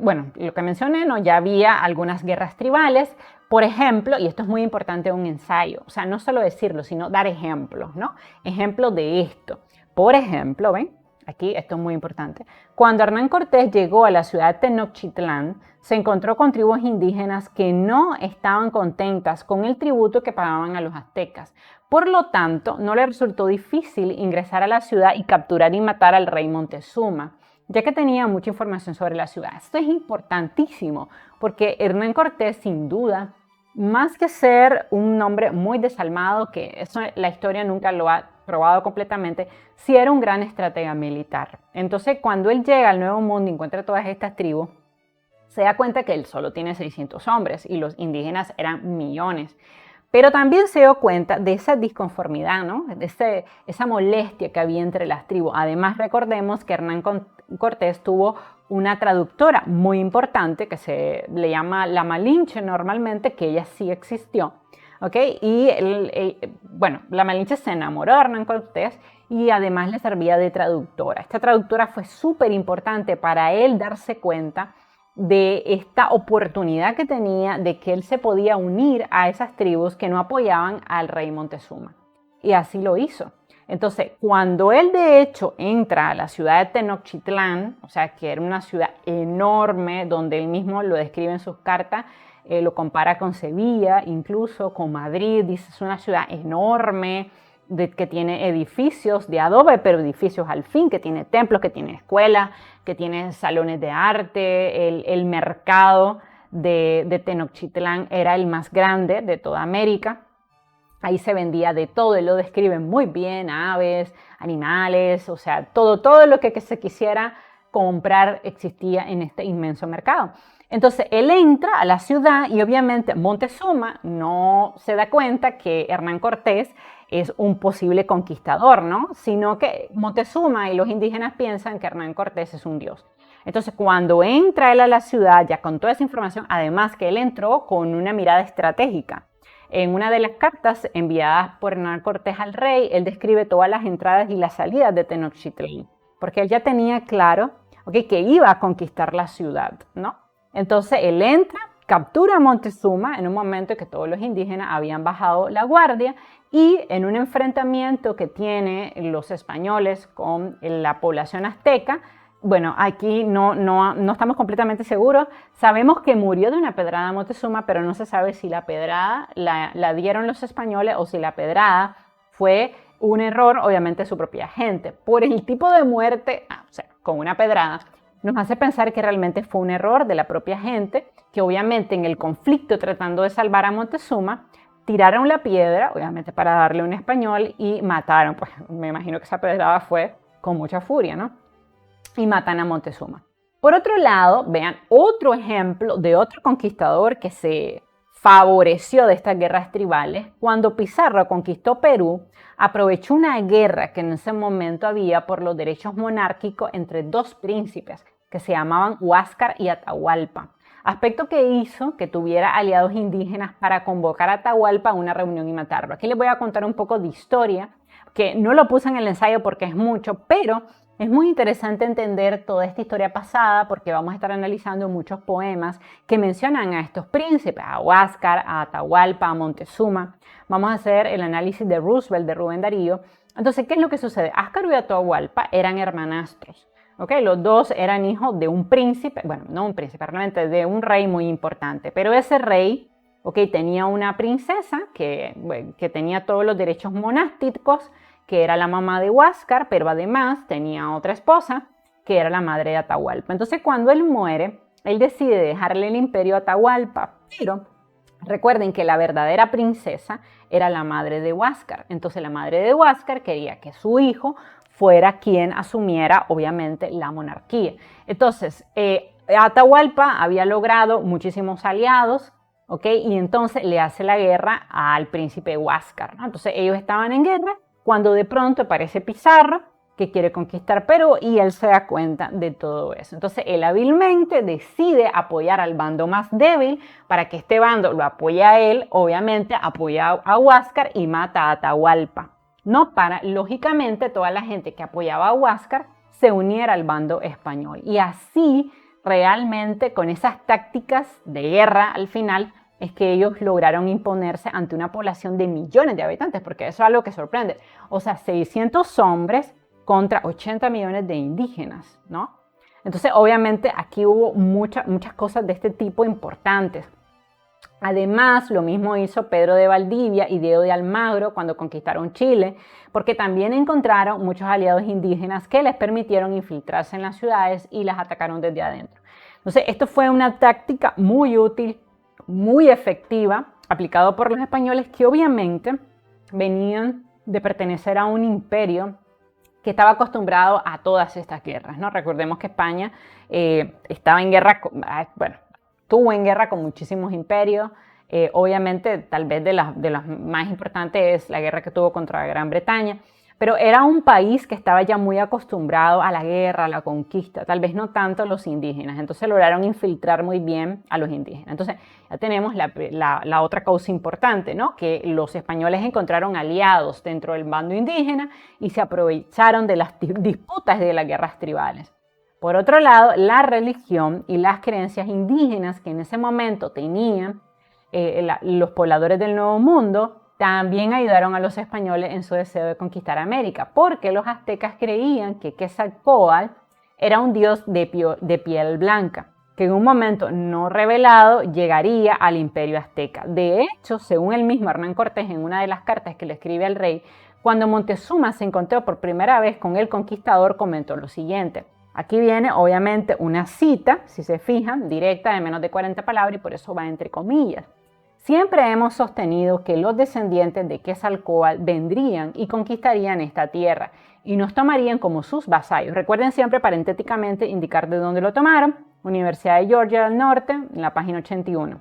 bueno, lo que mencioné, ¿no? Ya había algunas guerras tribales, por ejemplo, y esto es muy importante en un ensayo, o sea, no solo decirlo, sino dar ejemplos, ¿no? Ejemplos de esto. Por ejemplo, ¿ven? Aquí esto es muy importante. Cuando Hernán Cortés llegó a la ciudad de Tenochtitlán, se encontró con tribus indígenas que no estaban contentas con el tributo que pagaban a los aztecas. Por lo tanto, no le resultó difícil ingresar a la ciudad y capturar y matar al rey Montezuma, ya que tenía mucha información sobre la ciudad. Esto es importantísimo, porque Hernán Cortés, sin duda, más que ser un hombre muy desalmado, que eso la historia nunca lo ha probado completamente, sí era un gran estratega militar. Entonces, cuando él llega al Nuevo Mundo y encuentra todas estas tribus, se da cuenta que él solo tiene 600 hombres y los indígenas eran millones. Pero también se dio cuenta de esa disconformidad, ¿no? De esa molestia que había entre las tribus. Además, recordemos que Hernán Cortés tuvo una traductora muy importante que se le llama la Malinche normalmente, que ella sí existió. ¿Ok? Y bueno, la Malinche se enamoró de Hernán Cortés y además le servía de traductora. Esta traductora fue súper importante para él darse cuenta de esta oportunidad que tenía de que él se podía unir a esas tribus que no apoyaban al rey Montezuma. Y así lo hizo. Entonces, cuando él de hecho entra a la ciudad de Tenochtitlán, o sea, que era una ciudad enorme, donde él mismo lo describe en sus cartas, lo compara con Sevilla, incluso con Madrid, dice es una ciudad enorme, que tiene edificios de adobe, pero edificios al fin, que tiene templos, que tiene escuelas, que tiene salones de arte. El mercado de Tenochtitlán era el más grande de toda América. Ahí se vendía de todo, él lo describe muy bien, aves, animales, o sea, todo lo que se quisiera comprar existía en este inmenso mercado. Entonces él entra a la ciudad y obviamente Montezuma no se da cuenta que Hernán Cortés es un posible conquistador, ¿no? Sino que Montezuma y los indígenas piensan que Hernán Cortés es un dios. Entonces cuando entra él a la ciudad, ya con toda esa información, además que él entró con una mirada estratégica. En una de las cartas enviadas por Hernán Cortés al rey, él describe todas las entradas y las salidas de Tenochtitlán, porque él ya tenía claro, que iba a conquistar la ciudad, ¿no? Entonces él entra, captura a Montezuma en un momento en que todos los indígenas habían bajado la guardia y en un enfrentamiento que tienen los españoles con la población azteca. Bueno, aquí no estamos completamente seguros. Sabemos que murió de una pedrada Montezuma, pero no se sabe si la pedrada la dieron los españoles o si la pedrada fue un error, obviamente, de su propia gente. Por el tipo de muerte, o sea, con una pedrada, nos hace pensar que realmente fue un error de la propia gente, que obviamente en el conflicto tratando de salvar a Montezuma, tiraron la piedra, obviamente para darle un español, y mataron. Pues me imagino que esa pedrada fue con mucha furia, ¿no? Y matan a Montezuma. Por otro lado, vean otro ejemplo de otro conquistador que se favoreció de estas guerras tribales. Cuando Pizarro conquistó Perú, aprovechó una guerra que en ese momento había por los derechos monárquicos entre dos príncipes que se llamaban Huáscar y Atahualpa. Aspecto que hizo que tuviera aliados indígenas para convocar a Atahualpa a una reunión y matarlo. Aquí les voy a contar un poco de historia, que no lo puse en el ensayo porque es mucho, pero es muy interesante entender toda esta historia pasada porque vamos a estar analizando muchos poemas que mencionan a estos príncipes, a Huáscar, a Atahualpa, a Montezuma. Vamos a hacer el análisis de Roosevelt, de Rubén Darío. Entonces, ¿qué es lo que sucede? Huáscar y Atahualpa eran hermanastros. Los dos eran hijos de un príncipe, bueno, no un príncipe, realmente de un rey muy importante, pero ese rey tenía una princesa que tenía todos los derechos monásticos, que era la mamá de Huáscar, pero además tenía otra esposa, que era la madre de Atahualpa. Entonces, cuando él muere, él decide dejarle el imperio a Atahualpa, pero recuerden que la verdadera princesa era la madre de Huáscar. Entonces, la madre de Huáscar quería que su hijo fuera quien asumiera, obviamente, la monarquía. Entonces, Atahualpa había logrado muchísimos aliados ¿ok? Y entonces le hace la guerra al príncipe Huáscar, ¿no? Entonces ellos estaban en guerra cuando de pronto aparece Pizarro, que quiere conquistar Perú, y él se da cuenta de todo eso. Entonces él hábilmente decide apoyar al bando más débil para que este bando lo apoye a él, obviamente apoya a Huáscar y mata a Atahualpa. No para, lógicamente, toda la gente que apoyaba a Huáscar se uniera al bando español. Y así, realmente, con esas tácticas de guerra al final, es que ellos lograron imponerse ante una población de millones de habitantes, porque eso es algo que sorprende. O sea, 600 hombres contra 80 millones de indígenas, ¿no? Entonces, obviamente, aquí hubo muchas cosas de este tipo importantes. Además, lo mismo hizo Pedro de Valdivia y Diego de Almagro cuando conquistaron Chile, porque también encontraron muchos aliados indígenas que les permitieron infiltrarse en las ciudades y las atacaron desde adentro. Entonces, esto fue una táctica muy útil, muy efectiva, aplicado por los españoles que obviamente venían de pertenecer a un imperio que estaba acostumbrado a todas estas guerras, ¿no? Recordemos que España estaba en guerra, bueno, estuvo en guerra con muchísimos imperios. Obviamente, tal vez de las más importantes es la guerra que tuvo contra Gran Bretaña, pero era un país que estaba ya muy acostumbrado a la guerra, a la conquista, tal vez no tanto los indígenas. Entonces lograron infiltrar muy bien a los indígenas. Entonces ya tenemos la otra causa importante, ¿no? Que los españoles encontraron aliados dentro del bando indígena y se aprovecharon de las disputas de las guerras tribales. Por otro lado, la religión y las creencias indígenas que en ese momento tenían los pobladores del Nuevo Mundo también ayudaron a los españoles en su deseo de conquistar América, porque los aztecas creían que Quetzalcóatl era un dios de piel blanca, que en un momento no revelado llegaría al imperio azteca. De hecho, según el mismo Hernán Cortés en una de las cartas que le escribe al rey, cuando Montezuma se encontró por primera vez con el conquistador, comentó lo siguiente. Aquí viene obviamente una cita, si se fijan, directa de menos de 40 palabras y por eso va entre comillas. Siempre hemos sostenido que los descendientes de Quetzalcóatl vendrían y conquistarían esta tierra y nos tomarían como sus vasallos. Recuerden siempre parentéticamente indicar de dónde lo tomaron. Universidad de Georgia del Norte, en la página 81.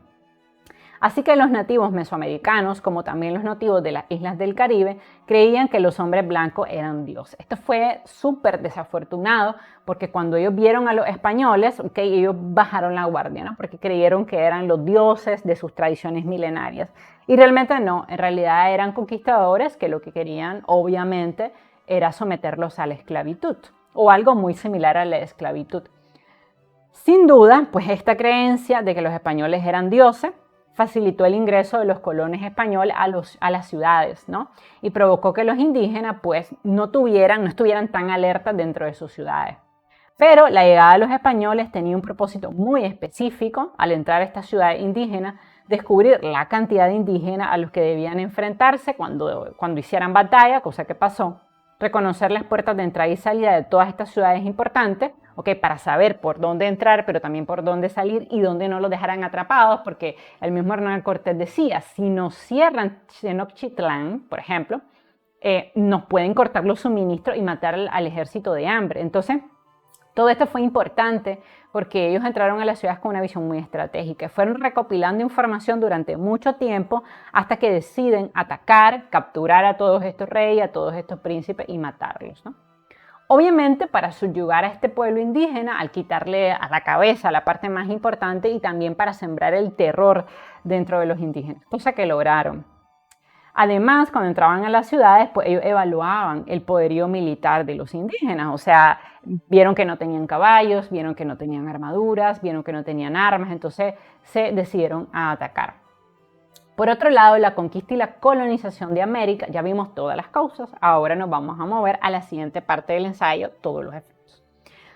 Así que los nativos mesoamericanos, como también los nativos de las islas del Caribe, creían que los hombres blancos eran dioses. Esto fue súper desafortunado porque cuando ellos vieron a los españoles, ellos bajaron la guardia, ¿no? Porque creyeron que eran los dioses de sus tradiciones milenarias. Y realmente no, en realidad eran conquistadores que lo que querían, obviamente, era someterlos a la esclavitud o algo muy similar a la esclavitud. Sin duda, pues esta creencia de que los españoles eran dioses facilitó el ingreso de los colonos españoles a las ciudades, ¿no? Y provocó que los indígenas pues no estuvieran tan alertas dentro de sus ciudades. Pero la llegada de los españoles tenía un propósito muy específico al entrar a estas ciudades indígenas, descubrir la cantidad de indígenas a los que debían enfrentarse cuando hicieran batalla, cosa que pasó, reconocer las puertas de entrada y salida de todas estas ciudades importantes, para saber por dónde entrar, pero también por dónde salir y dónde no los dejaran atrapados, porque el mismo Hernán Cortés decía, si nos cierran Tenochtitlán, por ejemplo, nos pueden cortar los suministros y matar al ejército de hambre. Entonces, todo esto fue importante porque ellos entraron a las ciudades con una visión muy estratégica. Fueron recopilando información durante mucho tiempo hasta que deciden atacar, capturar a todos estos reyes, a todos estos príncipes y matarlos, ¿no? Obviamente para subyugar a este pueblo indígena, al quitarle a la cabeza la parte más importante y también para sembrar el terror dentro de los indígenas, cosa que lograron. Además, cuando entraban a las ciudades, pues ellos evaluaban el poderío militar de los indígenas, o sea, vieron que no tenían caballos, vieron que no tenían armaduras, vieron que no tenían armas, entonces se decidieron a atacar. Por otro lado, la conquista y la colonización de América, ya vimos todas las causas, ahora nos vamos a mover a la siguiente parte del ensayo, todos los efectos.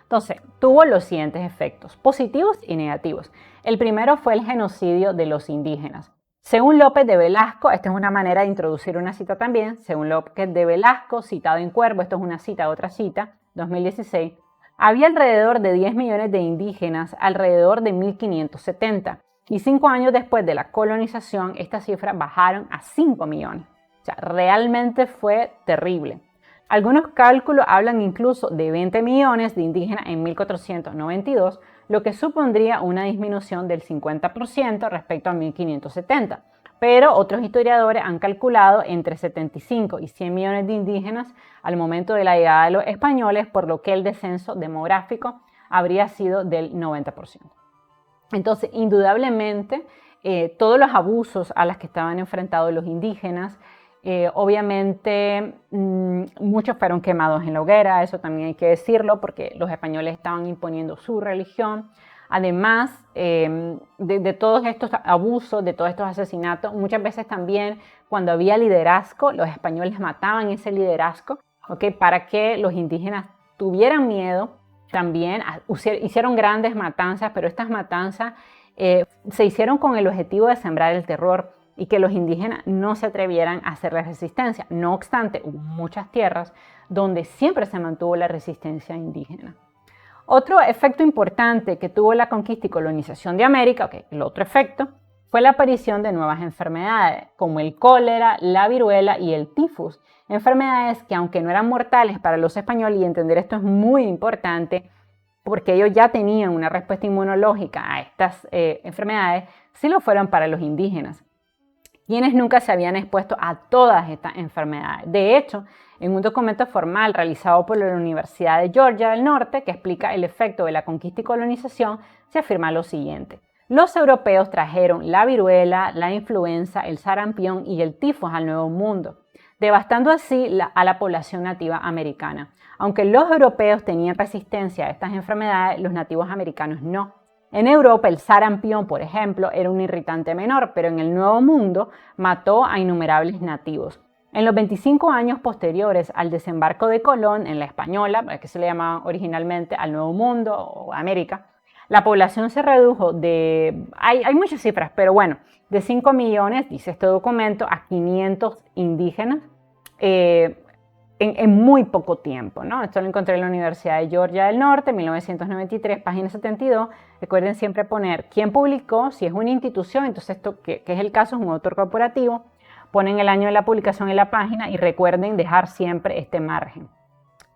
Entonces, tuvo los siguientes efectos, positivos y negativos. El primero fue el genocidio de los indígenas. Según López de Velasco, esta es una manera de introducir una cita también, según López de Velasco, citado en Cuervo, esto es una cita de otra cita, 2016, había alrededor de 10 millones de indígenas alrededor de 1570. Y 5 años después de la colonización, estas cifras bajaron a 5 millones. O sea, realmente fue terrible. Algunos cálculos hablan incluso de 20 millones de indígenas en 1492, lo que supondría una disminución del 50% respecto a 1570. Pero otros historiadores han calculado entre 75 y 100 millones de indígenas al momento de la llegada de los españoles, por lo que el descenso demográfico habría sido del 90%. Entonces, indudablemente, todos los abusos a los que estaban enfrentados los indígenas, obviamente muchos fueron quemados en la hoguera, eso también hay que decirlo, porque los españoles estaban imponiendo su religión. Además de todos estos abusos, de todos estos asesinatos, muchas veces también cuando había liderazgo, los españoles mataban ese liderazgo, ¿okay? Para que los indígenas tuvieran miedo. También hicieron grandes matanzas, pero estas matanzas se hicieron con el objetivo de sembrar el terror y que los indígenas no se atrevieran a hacer la resistencia. No obstante, hubo muchas tierras donde siempre se mantuvo la resistencia indígena. Otro efecto importante que tuvo la conquista y colonización de América, el otro efecto, fue la aparición de nuevas enfermedades, como el cólera, la viruela y el tifus. Enfermedades que, aunque no eran mortales para los españoles, y entender esto es muy importante, porque ellos ya tenían una respuesta inmunológica a estas enfermedades, sí lo fueron para los indígenas, quienes nunca se habían expuesto a todas estas enfermedades. De hecho, en un documento formal realizado por la Universidad de Georgia del Norte, que explica el efecto de la conquista y colonización, se afirma lo siguiente: los europeos trajeron la viruela, la influenza, el sarampión y el tifus al Nuevo Mundo, devastando así a la población nativa americana. Aunque los europeos tenían resistencia a estas enfermedades, los nativos americanos no. En Europa, el sarampión, por ejemplo, era un irritante menor, pero en el Nuevo Mundo mató a innumerables nativos. En los 25 años posteriores al desembarco de Colón en la Española, que se le llamaba originalmente al Nuevo Mundo o América, la población se redujo hay muchas cifras, pero bueno, de 5 millones, dice este documento, a 500 indígenas en muy poco tiempo, ¿no? Esto lo encontré en la Universidad de Georgia del Norte, 1993, página 72. Recuerden siempre poner quién publicó, si es una institución, entonces esto, que es el caso, es un autor corporativo, ponen el año de la publicación en la página y recuerden dejar siempre este margen,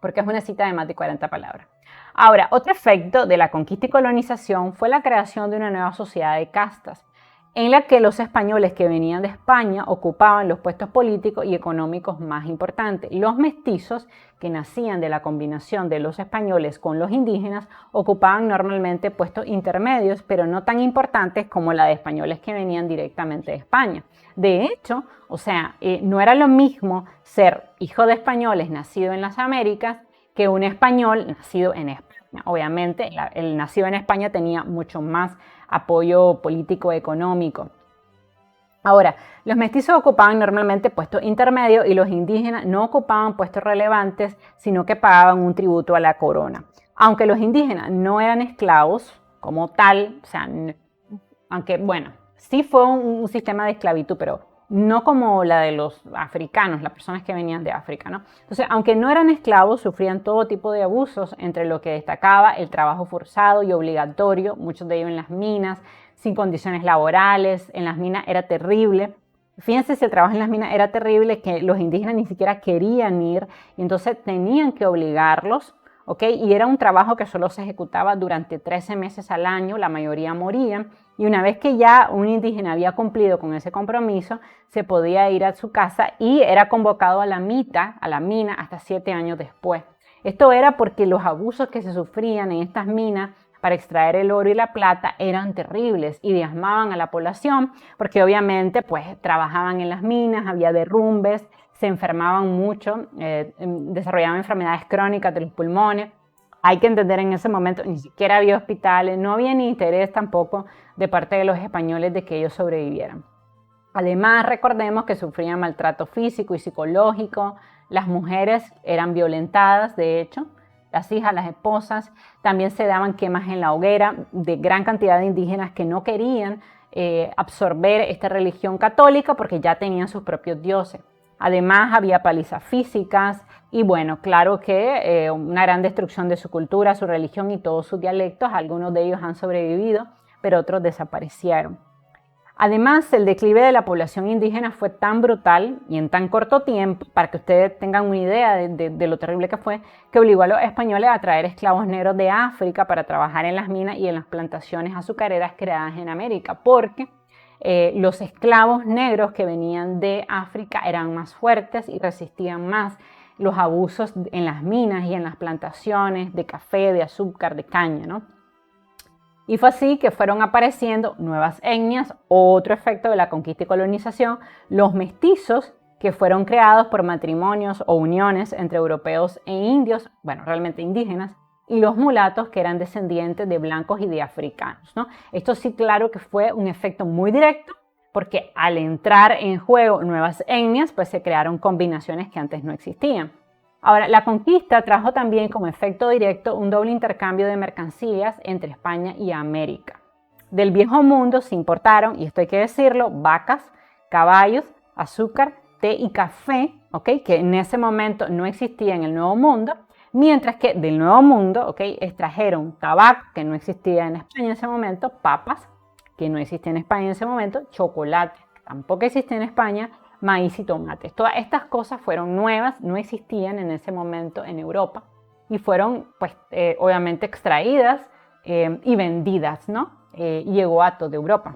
porque es una cita de más de 40 palabras. Ahora, otro efecto de la conquista y colonización fue la creación de una nueva sociedad de castas, en la que los españoles que venían de España ocupaban los puestos políticos y económicos más importantes. Los mestizos, que nacían de la combinación de los españoles con los indígenas, ocupaban normalmente puestos intermedios, pero no tan importantes como la de españoles que venían directamente de España. De hecho, no era lo mismo ser hijo de españoles nacido en las Américas que un español nacido en España. Obviamente, el nacido en España tenía mucho más apoyo político económico. Ahora, los mestizos ocupaban normalmente puestos intermedios y los indígenas no ocupaban puestos relevantes, sino que pagaban un tributo a la corona. Aunque los indígenas no eran esclavos como tal, aunque bueno, sí fue un sistema de esclavitud, pero no como la de los africanos, las personas que venían de África, ¿no? Entonces, aunque no eran esclavos, sufrían todo tipo de abusos, entre lo que destacaba el trabajo forzado y obligatorio, muchos de ellos en las minas, sin condiciones laborales, en las minas era terrible. Fíjense, si el trabajo en las minas era terrible, que los indígenas ni siquiera querían ir, y entonces tenían que obligarlos, ¿ok? Y era un trabajo que solo se ejecutaba durante 13 meses al año, la mayoría morían, y una vez que ya un indígena había cumplido con ese compromiso, se podía ir a su casa y era convocado a la mina, hasta 7 años después. Esto era porque los abusos que se sufrían en estas minas para extraer el oro y la plata eran terribles y diezmaban a la población, porque obviamente pues trabajaban en las minas, había derrumbes, se enfermaban mucho, desarrollaban enfermedades crónicas de los pulmones. Hay que entender, en ese momento ni siquiera había hospitales, no había ni interés tampoco de parte de los españoles de que ellos sobrevivieran. Además, recordemos que sufrían maltrato físico y psicológico, las mujeres eran violentadas, de hecho, las hijas, las esposas, también se daban quemas en la hoguera de gran cantidad de indígenas que no querían absorber esta religión católica porque ya tenían sus propios dioses. Además, había palizas físicas y bueno, claro que una gran destrucción de su cultura, su religión y todos sus dialectos. Algunos de ellos han sobrevivido, pero otros desaparecieron. Además, el declive de la población indígena fue tan brutal y en tan corto tiempo, para que ustedes tengan una idea de lo terrible que fue, que obligó a los españoles a traer esclavos negros de África para trabajar en las minas y en las plantaciones azucareras creadas en América, porque los esclavos negros que venían de África eran más fuertes y resistían más los abusos en las minas y en las plantaciones de café, de azúcar, de caña, ¿no? Y fue así que fueron apareciendo nuevas etnias, otro efecto de la conquista y colonización, los mestizos, que fueron creados por matrimonios o uniones entre europeos e indios, bueno, realmente indígenas, y los mulatos, que eran descendientes de blancos y de africanos, ¿no? Esto sí, claro que fue un efecto muy directo, porque al entrar en juego nuevas etnias, pues se crearon combinaciones que antes no existían. Ahora, la conquista trajo también como efecto directo un doble intercambio de mercancías entre España y América. Del viejo mundo se importaron, y esto hay que decirlo, vacas, caballos, azúcar, té y café, ¿okay? Que en ese momento no existía en el Nuevo Mundo, mientras que del Nuevo Mundo, ¿okay? Extrajeron tabaco, que no existía en España en ese momento, papas, que no existía en España en ese momento, chocolate, que tampoco existía en España, maíz y tomates. Todas estas cosas fueron nuevas, no existían en ese momento en Europa y fueron, pues, obviamente extraídas y vendidas, ¿no? Llegó a toda Europa.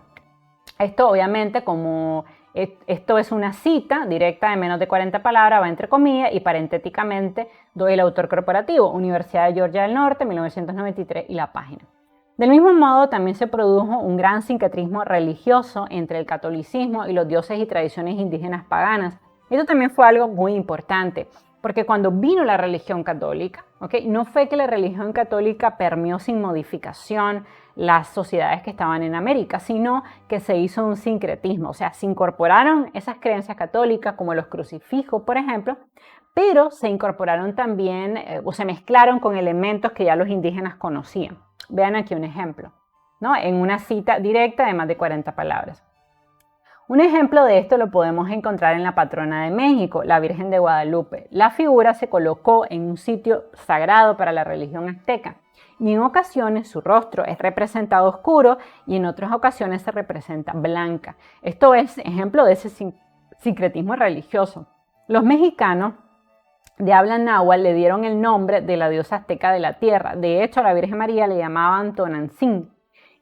Esto, obviamente, como esto es una cita directa de menos de 40 palabras, va entre comillas y parentéticamente doy el autor corporativo, Universidad de Georgia del Norte, 1993, y la página. Del mismo modo, también se produjo un gran sincretismo religioso entre el catolicismo y los dioses y tradiciones indígenas paganas. Esto también fue algo muy importante, porque cuando vino la religión católica, ¿okay? No fue que la religión católica permeó sin modificación las sociedades que estaban en América, sino que se hizo un sincretismo, o sea, se incorporaron esas creencias católicas como los crucifijos, por ejemplo, pero se incorporaron también o se mezclaron con elementos que ya los indígenas conocían. Vean aquí un ejemplo, ¿no? En una cita directa de más de 40 palabras. Un ejemplo de esto lo podemos encontrar en la patrona de México, la Virgen de Guadalupe. La figura se colocó en un sitio sagrado para la religión azteca y en ocasiones su rostro es representado oscuro y en otras ocasiones se representa blanca. Esto es ejemplo de ese sincretismo religioso. Los mexicanos de habla náhuatl le dieron el nombre de la diosa azteca de la tierra. De hecho, a la Virgen María le llamaban Tonantzin.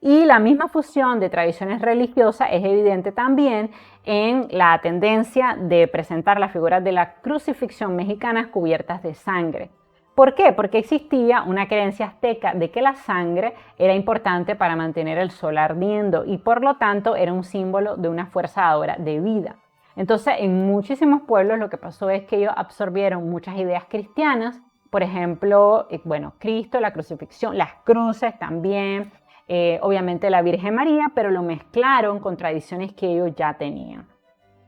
Y la misma fusión de tradiciones religiosas es evidente también en la tendencia de presentar las figuras de la crucifixión mexicanas cubiertas de sangre. ¿Por qué? Porque existía una creencia azteca de que la sangre era importante para mantener el sol ardiendo y por lo tanto era un símbolo de una fuerza dadora de vida. Entonces, en muchísimos pueblos lo que pasó es que ellos absorbieron muchas ideas cristianas, por ejemplo, Cristo, la crucifixión, las cruces también, obviamente la Virgen María, pero lo mezclaron con tradiciones que ellos ya tenían.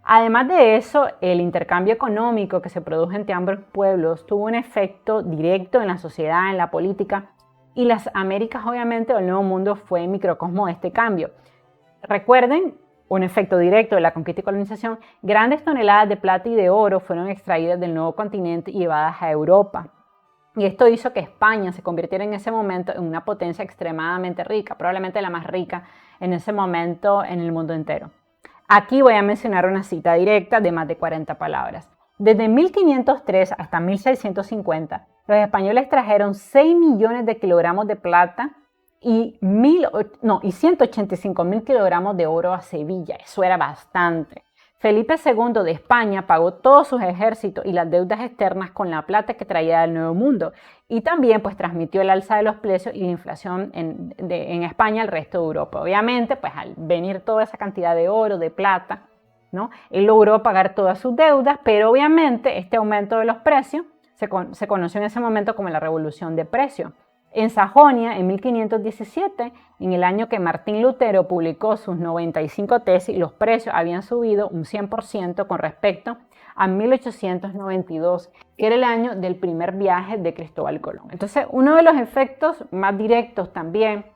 Además de eso, el intercambio económico que se produjo entre ambos pueblos tuvo un efecto directo en la sociedad, en la política, y las Américas, obviamente, o el Nuevo Mundo fue el microcosmo de este cambio. Recuerden, un efecto directo de la conquista y colonización, grandes toneladas de plata y de oro fueron extraídas del nuevo continente y llevadas a Europa. Y esto hizo que España se convirtiera en ese momento en una potencia extremadamente rica, probablemente la más rica en ese momento en el mundo entero. Aquí voy a mencionar una cita directa de más de 40 palabras. Desde 1503 hasta 1650, los españoles trajeron 6 millones de kilogramos de plata y 185.000 kilogramos de oro a Sevilla. Eso era bastante. Felipe II de España pagó todos sus ejércitos y las deudas externas con la plata que traía del Nuevo Mundo y también pues transmitió el alza de los precios y la inflación en España al resto de Europa. Obviamente pues al venir toda esa cantidad de oro, de plata, ¿no? Él logró pagar todas sus deudas, pero obviamente este aumento de los precios se conoció en ese momento como la revolución de precios. En Sajonia, en 1517, en el año que Martín Lutero publicó sus 95 tesis, los precios habían subido un 100% con respecto a 1892, que era el año del primer viaje de Cristóbal Colón. Entonces, uno de los efectos más directos también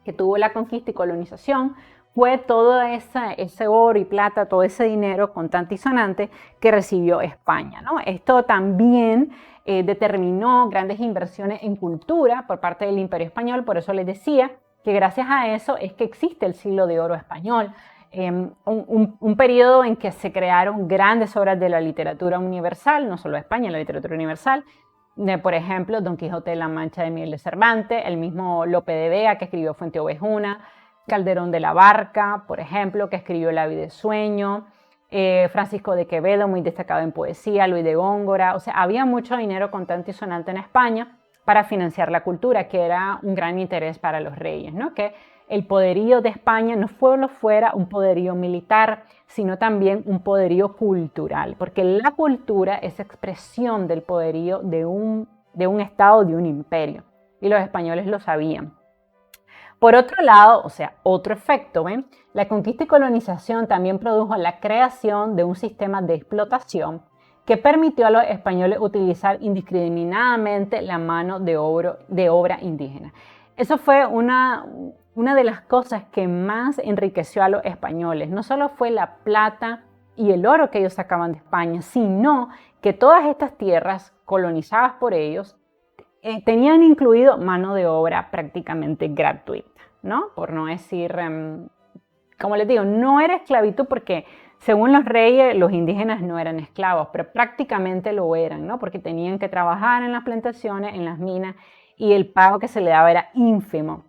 que tuvo la conquista y colonización fue todo ese oro y plata, todo ese dinero contante y sonante que recibió España, ¿no? Esto también determinó grandes inversiones en cultura por parte del Imperio Español, por eso les decía que gracias a eso es que existe el siglo de oro español. un periodo en que se crearon grandes obras de la literatura universal, no solo de España, la literatura universal, por ejemplo, Don Quijote de la Mancha de Miguel de Cervantes, el mismo Lope de Vega, que escribió Fuente Ovejuna, Calderón de la Barca, por ejemplo, que escribió La vida de sueño, Francisco de Quevedo, muy destacado en poesía, Luis de Góngora. O sea, había mucho dinero contante y sonante en España para financiar la cultura, que era un gran interés para los reyes, ¿no? Que el poderío de España no solo fuera un poderío militar, sino también un poderío cultural, porque la cultura es expresión del poderío de un estado, de un imperio, y los españoles lo sabían. Por otro lado, o sea, otro efecto, ¿ven? La conquista y colonización también produjo la creación de un sistema de explotación que permitió a los españoles utilizar indiscriminadamente la mano de obra indígena. Eso fue una de las cosas que más enriqueció a los españoles. No solo fue la plata y el oro que ellos sacaban de España, sino que todas estas tierras colonizadas por ellos tenían incluido mano de obra prácticamente gratuita, ¿no? Por no decir, como les digo, no era esclavitud porque según los reyes los indígenas no eran esclavos, pero prácticamente lo eran, ¿no? Porque tenían que trabajar en las plantaciones, en las minas, y el pago que se le daba era ínfimo.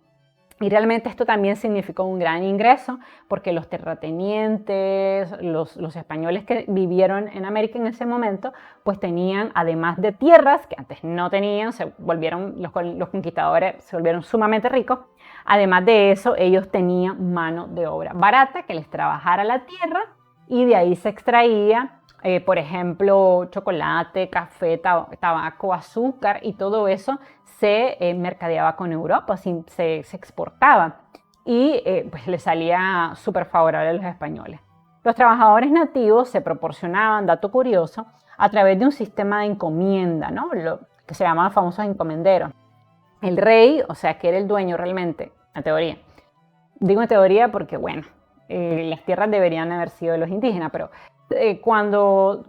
Y realmente esto también significó un gran ingreso porque los terratenientes, los españoles que vivieron en América en ese momento, pues tenían, además de tierras que antes no tenían, los conquistadores se volvieron sumamente ricos. Además de eso, ellos tenían mano de obra barata que les trabajara la tierra y de ahí se extraía, por ejemplo, chocolate, café, tabaco, azúcar, y todo eso se mercadeaba con Europa, se exportaba, y pues le salía súper favorable a los españoles. Los trabajadores nativos se proporcionaban, dato curioso, a través de un sistema de encomienda, ¿no? Lo que se llamaban famosos encomenderos. El rey, o sea, que era el dueño realmente, en teoría. Digo en teoría porque, bueno, las tierras deberían haber sido de los indígenas, pero cuando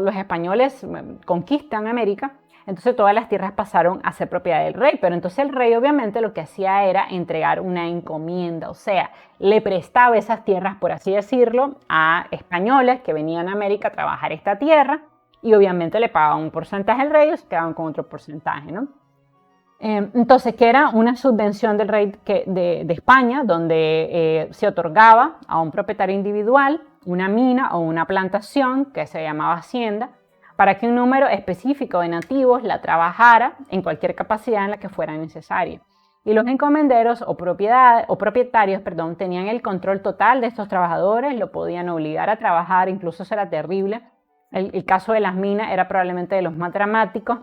los españoles conquistan América, entonces todas las tierras pasaron a ser propiedad del rey, pero entonces el rey obviamente lo que hacía era entregar una encomienda, o sea, le prestaba esas tierras, por así decirlo, a españoles que venían a América a trabajar esta tierra, y obviamente le pagaban un porcentaje al rey y se quedaban con otro porcentaje, ¿no? Entonces, que era una subvención del rey de España, donde se otorgaba a un propietario individual una mina o una plantación que se llamaba hacienda, para que un número específico de nativos la trabajara en cualquier capacidad en la que fuera necesaria. Y los encomenderos o propietarios tenían el control total de estos trabajadores, lo podían obligar a trabajar, incluso eso era terrible. El caso de las minas era probablemente de los más dramáticos,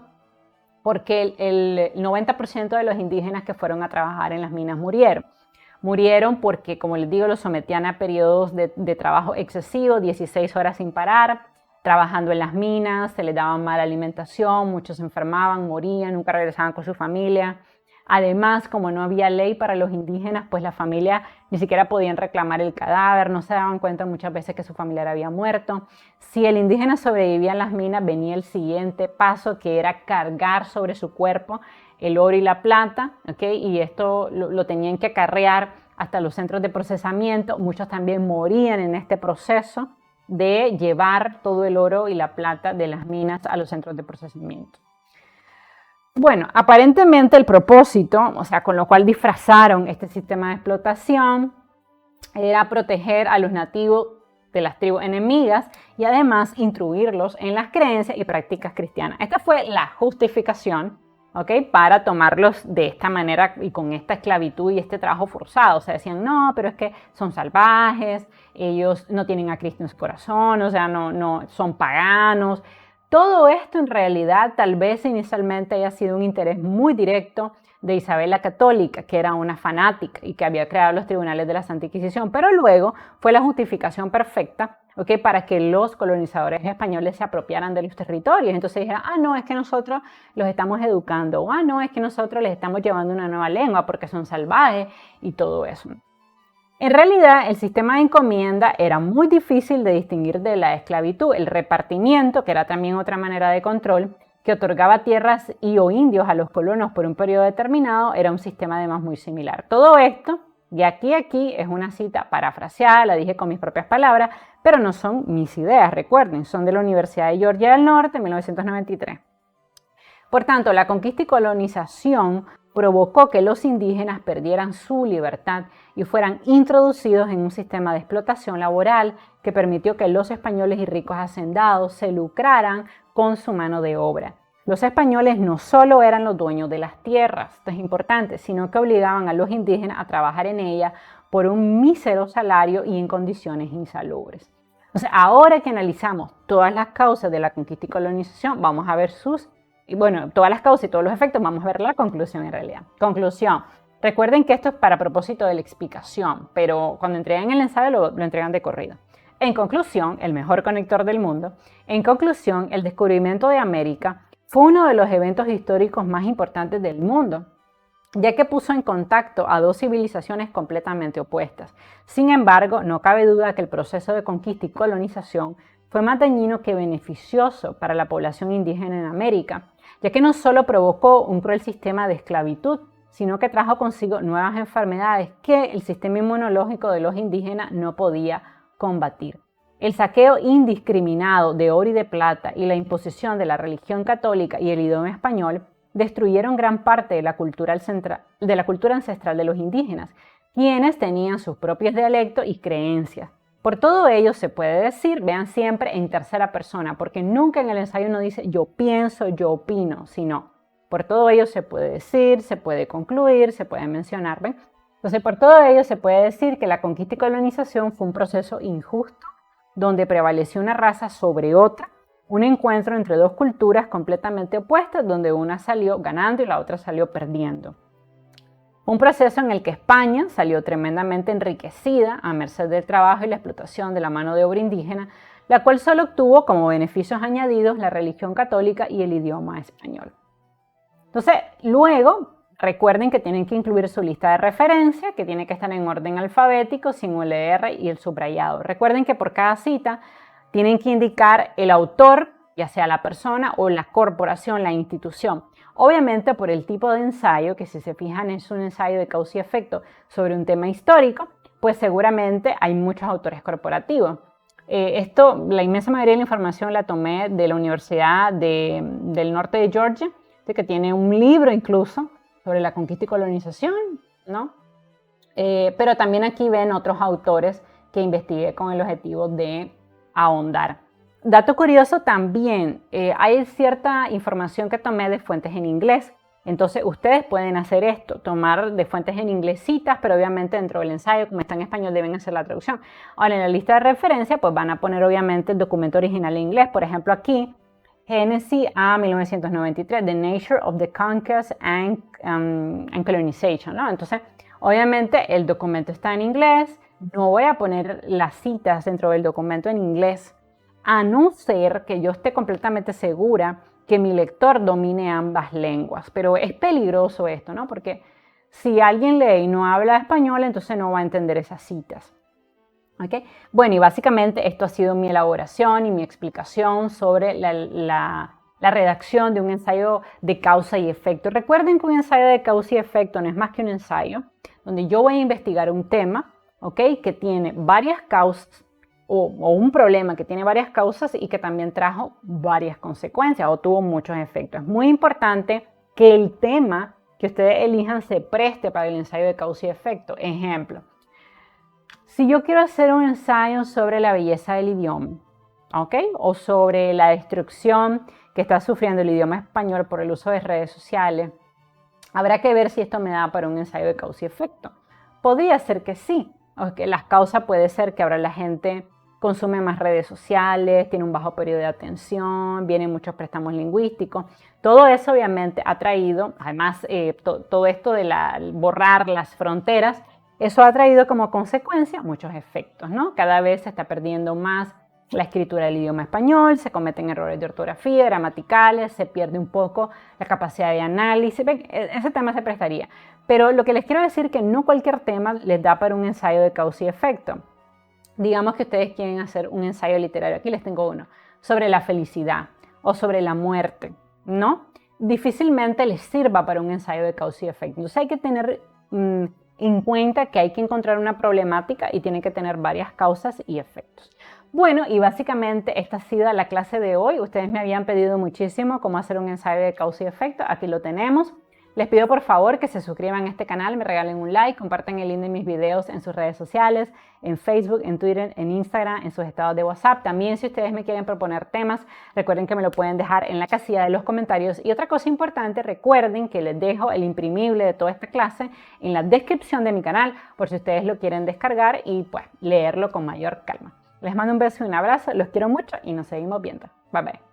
porque el 90% de los indígenas que fueron a trabajar en las minas murieron. Murieron porque, como les digo, los sometían a periodos de trabajo excesivo, 16 horas sin parar, trabajando en las minas, se les daba mala alimentación, muchos se enfermaban, morían, nunca regresaban con su familia. Además, como no había ley para los indígenas, pues la familia ni siquiera podían reclamar el cadáver, no se daban cuenta muchas veces que su familiar había muerto. Si el indígena sobrevivía en las minas, venía el siguiente paso, que era cargar sobre su cuerpo el oro y la plata, ¿okay? Y esto lo tenían que acarrear hasta los centros de procesamiento. Muchos también morían en este proceso de llevar todo el oro y la plata de las minas a los centros de procesamiento. Bueno, aparentemente el propósito, o sea, con lo cual disfrazaron este sistema de explotación, era proteger a los nativos de las tribus enemigas y además instruirlos en las creencias y prácticas cristianas. Esta fue la justificación, ¿okay? Para tomarlos de esta manera y con esta esclavitud y este trabajo forzado. O sea, decían, no, pero es que son salvajes, ellos no tienen a Cristo en su corazón, o sea, no son paganos. Todo esto en realidad tal vez inicialmente haya sido un interés muy directo de Isabel la Católica, que era una fanática y que había creado los tribunales de la Santa Inquisición, pero luego fue la justificación perfecta, ¿okay? Para que los colonizadores españoles se apropiaran de los territorios. Entonces dijeron, no, es que nosotros los estamos educando, o no, es que nosotros les estamos llevando una nueva lengua porque son salvajes y todo eso. En realidad, el sistema de encomienda era muy difícil de distinguir de la esclavitud. El repartimiento, que era también otra manera de control, que otorgaba tierras y o indios a los colonos por un periodo determinado, era un sistema además muy similar. Todo esto Y aquí es una cita parafraseada, la dije con mis propias palabras, pero no son mis ideas, recuerden, son de la Universidad de Georgia del Norte en 1993. Por tanto, la conquista y colonización provocó que los indígenas perdieran su libertad y fueran introducidos en un sistema de explotación laboral que permitió que los españoles y ricos hacendados se lucraran con su mano de obra. Los españoles no solo eran los dueños de las tierras, esto es importante, sino que obligaban a los indígenas a trabajar en ellas por un mísero salario y en condiciones insalubres. Entonces, ahora que analizamos todas las causas de la conquista y colonización, vamos a ver todas las causas y todos los efectos, vamos a ver la conclusión en realidad. Conclusión. Recuerden que esto es para propósito de la explicación, pero cuando entregan el ensayo lo entregan de corrido. En conclusión, el mejor conector del mundo. En conclusión, el descubrimiento de América fue uno de los eventos históricos más importantes del mundo, ya que puso en contacto a dos civilizaciones completamente opuestas. Sin embargo, no cabe duda que el proceso de conquista y colonización fue más dañino que beneficioso para la población indígena en América, ya que no solo provocó un cruel sistema de esclavitud, sino que trajo consigo nuevas enfermedades que el sistema inmunológico de los indígenas no podía combatir. El saqueo indiscriminado de oro y de plata y la imposición de la religión católica y el idioma español destruyeron gran parte de la cultura ancestral de los indígenas, quienes tenían sus propios dialectos y creencias. Por todo ello se puede decir, vean siempre en tercera persona, porque nunca en el ensayo uno dice yo pienso, yo opino, sino por todo ello se puede decir, se puede concluir, se puede mencionar, ¿ven? Entonces por todo ello se puede decir que la conquista y colonización fue un proceso injusto, donde prevaleció una raza sobre otra, un encuentro entre dos culturas completamente opuestas, donde una salió ganando y la otra salió perdiendo. Un proceso en el que España salió tremendamente enriquecida a merced del trabajo y la explotación de la mano de obra indígena, la cual solo obtuvo como beneficios añadidos la religión católica y el idioma español. Entonces, luego, recuerden que tienen que incluir su lista de referencia, que tiene que estar en orden alfabético, sin ULR y el subrayado. Recuerden que por cada cita tienen que indicar el autor, ya sea la persona o la corporación, la institución. Obviamente por el tipo de ensayo, que si se fijan es un ensayo de causa y efecto sobre un tema histórico, pues seguramente hay muchos autores corporativos. La inmensa mayoría de la información la tomé de la Universidad del Norte de Georgia, que tiene un libro incluso sobre la conquista y colonización, ¿no? Pero también aquí ven otros autores que investigué con el objetivo de ahondar. Dato curioso también, hay cierta información que tomé de fuentes en inglés. Entonces ustedes pueden hacer esto, tomar de fuentes en inglés citas, pero obviamente dentro del ensayo, como está en español, deben hacer la traducción. Ahora en la lista de referencia, pues van a poner obviamente el documento original en inglés. Por ejemplo aquí, Hennessy a 1993, The Nature of the Conquest and Colonization, ¿no? Entonces, obviamente el documento está en inglés, no voy a poner las citas dentro del documento en inglés, a no ser que yo esté completamente segura que mi lector domine ambas lenguas. Pero es peligroso esto, ¿no? Porque si alguien lee y no habla español, entonces no va a entender esas citas. ¿Okay? Bueno, y básicamente esto ha sido mi elaboración y mi explicación sobre la redacción de un ensayo de causa y efecto. Recuerden que un ensayo de causa y efecto no es más que un ensayo donde yo voy a investigar un tema, ¿okay? Que tiene varias causas o un problema que tiene varias causas y que también trajo varias consecuencias o tuvo muchos efectos. Es muy importante que el tema que ustedes elijan se preste para el ensayo de causa y efecto. Ejemplo. Si yo quiero hacer un ensayo sobre la belleza del idioma, ¿ok? O sobre la destrucción que está sufriendo el idioma español por el uso de redes sociales, habrá que ver si esto me da para un ensayo de causa y efecto. Podría ser que sí. Okay. Las causas puede ser que ahora la gente consume más redes sociales, tiene un bajo periodo de atención, vienen muchos préstamos lingüísticos. Todo eso obviamente ha traído, además todo esto de borrar las fronteras, eso ha traído como consecuencia muchos efectos, ¿no? Cada vez se está perdiendo más la escritura del idioma español, se cometen errores de ortografía, gramaticales, se pierde un poco la capacidad de análisis. Ese tema se prestaría. Pero lo que les quiero decir es que no cualquier tema les da para un ensayo de causa y efecto. Digamos que ustedes quieren hacer un ensayo literario, aquí les tengo uno, sobre la felicidad o sobre la muerte, ¿no? Difícilmente les sirva para un ensayo de causa y efecto. Entonces hay que tener en cuenta que hay que encontrar una problemática y tiene que tener varias causas y efectos. Bueno, y básicamente esta ha sido la clase de hoy. Ustedes me habían pedido muchísimo cómo hacer un ensayo de causa y efecto. Aquí lo tenemos. Les pido por favor que se suscriban a este canal, me regalen un like, compartan el link de mis videos en sus redes sociales, en Facebook, en Twitter, en Instagram, en sus estados de WhatsApp. También si ustedes me quieren proponer temas, recuerden que me lo pueden dejar en la casilla de los comentarios. Y otra cosa importante, recuerden que les dejo el imprimible de toda esta clase en la descripción de mi canal por si ustedes lo quieren descargar y pues leerlo con mayor calma. Les mando un beso y un abrazo, los quiero mucho y nos seguimos viendo. Bye bye.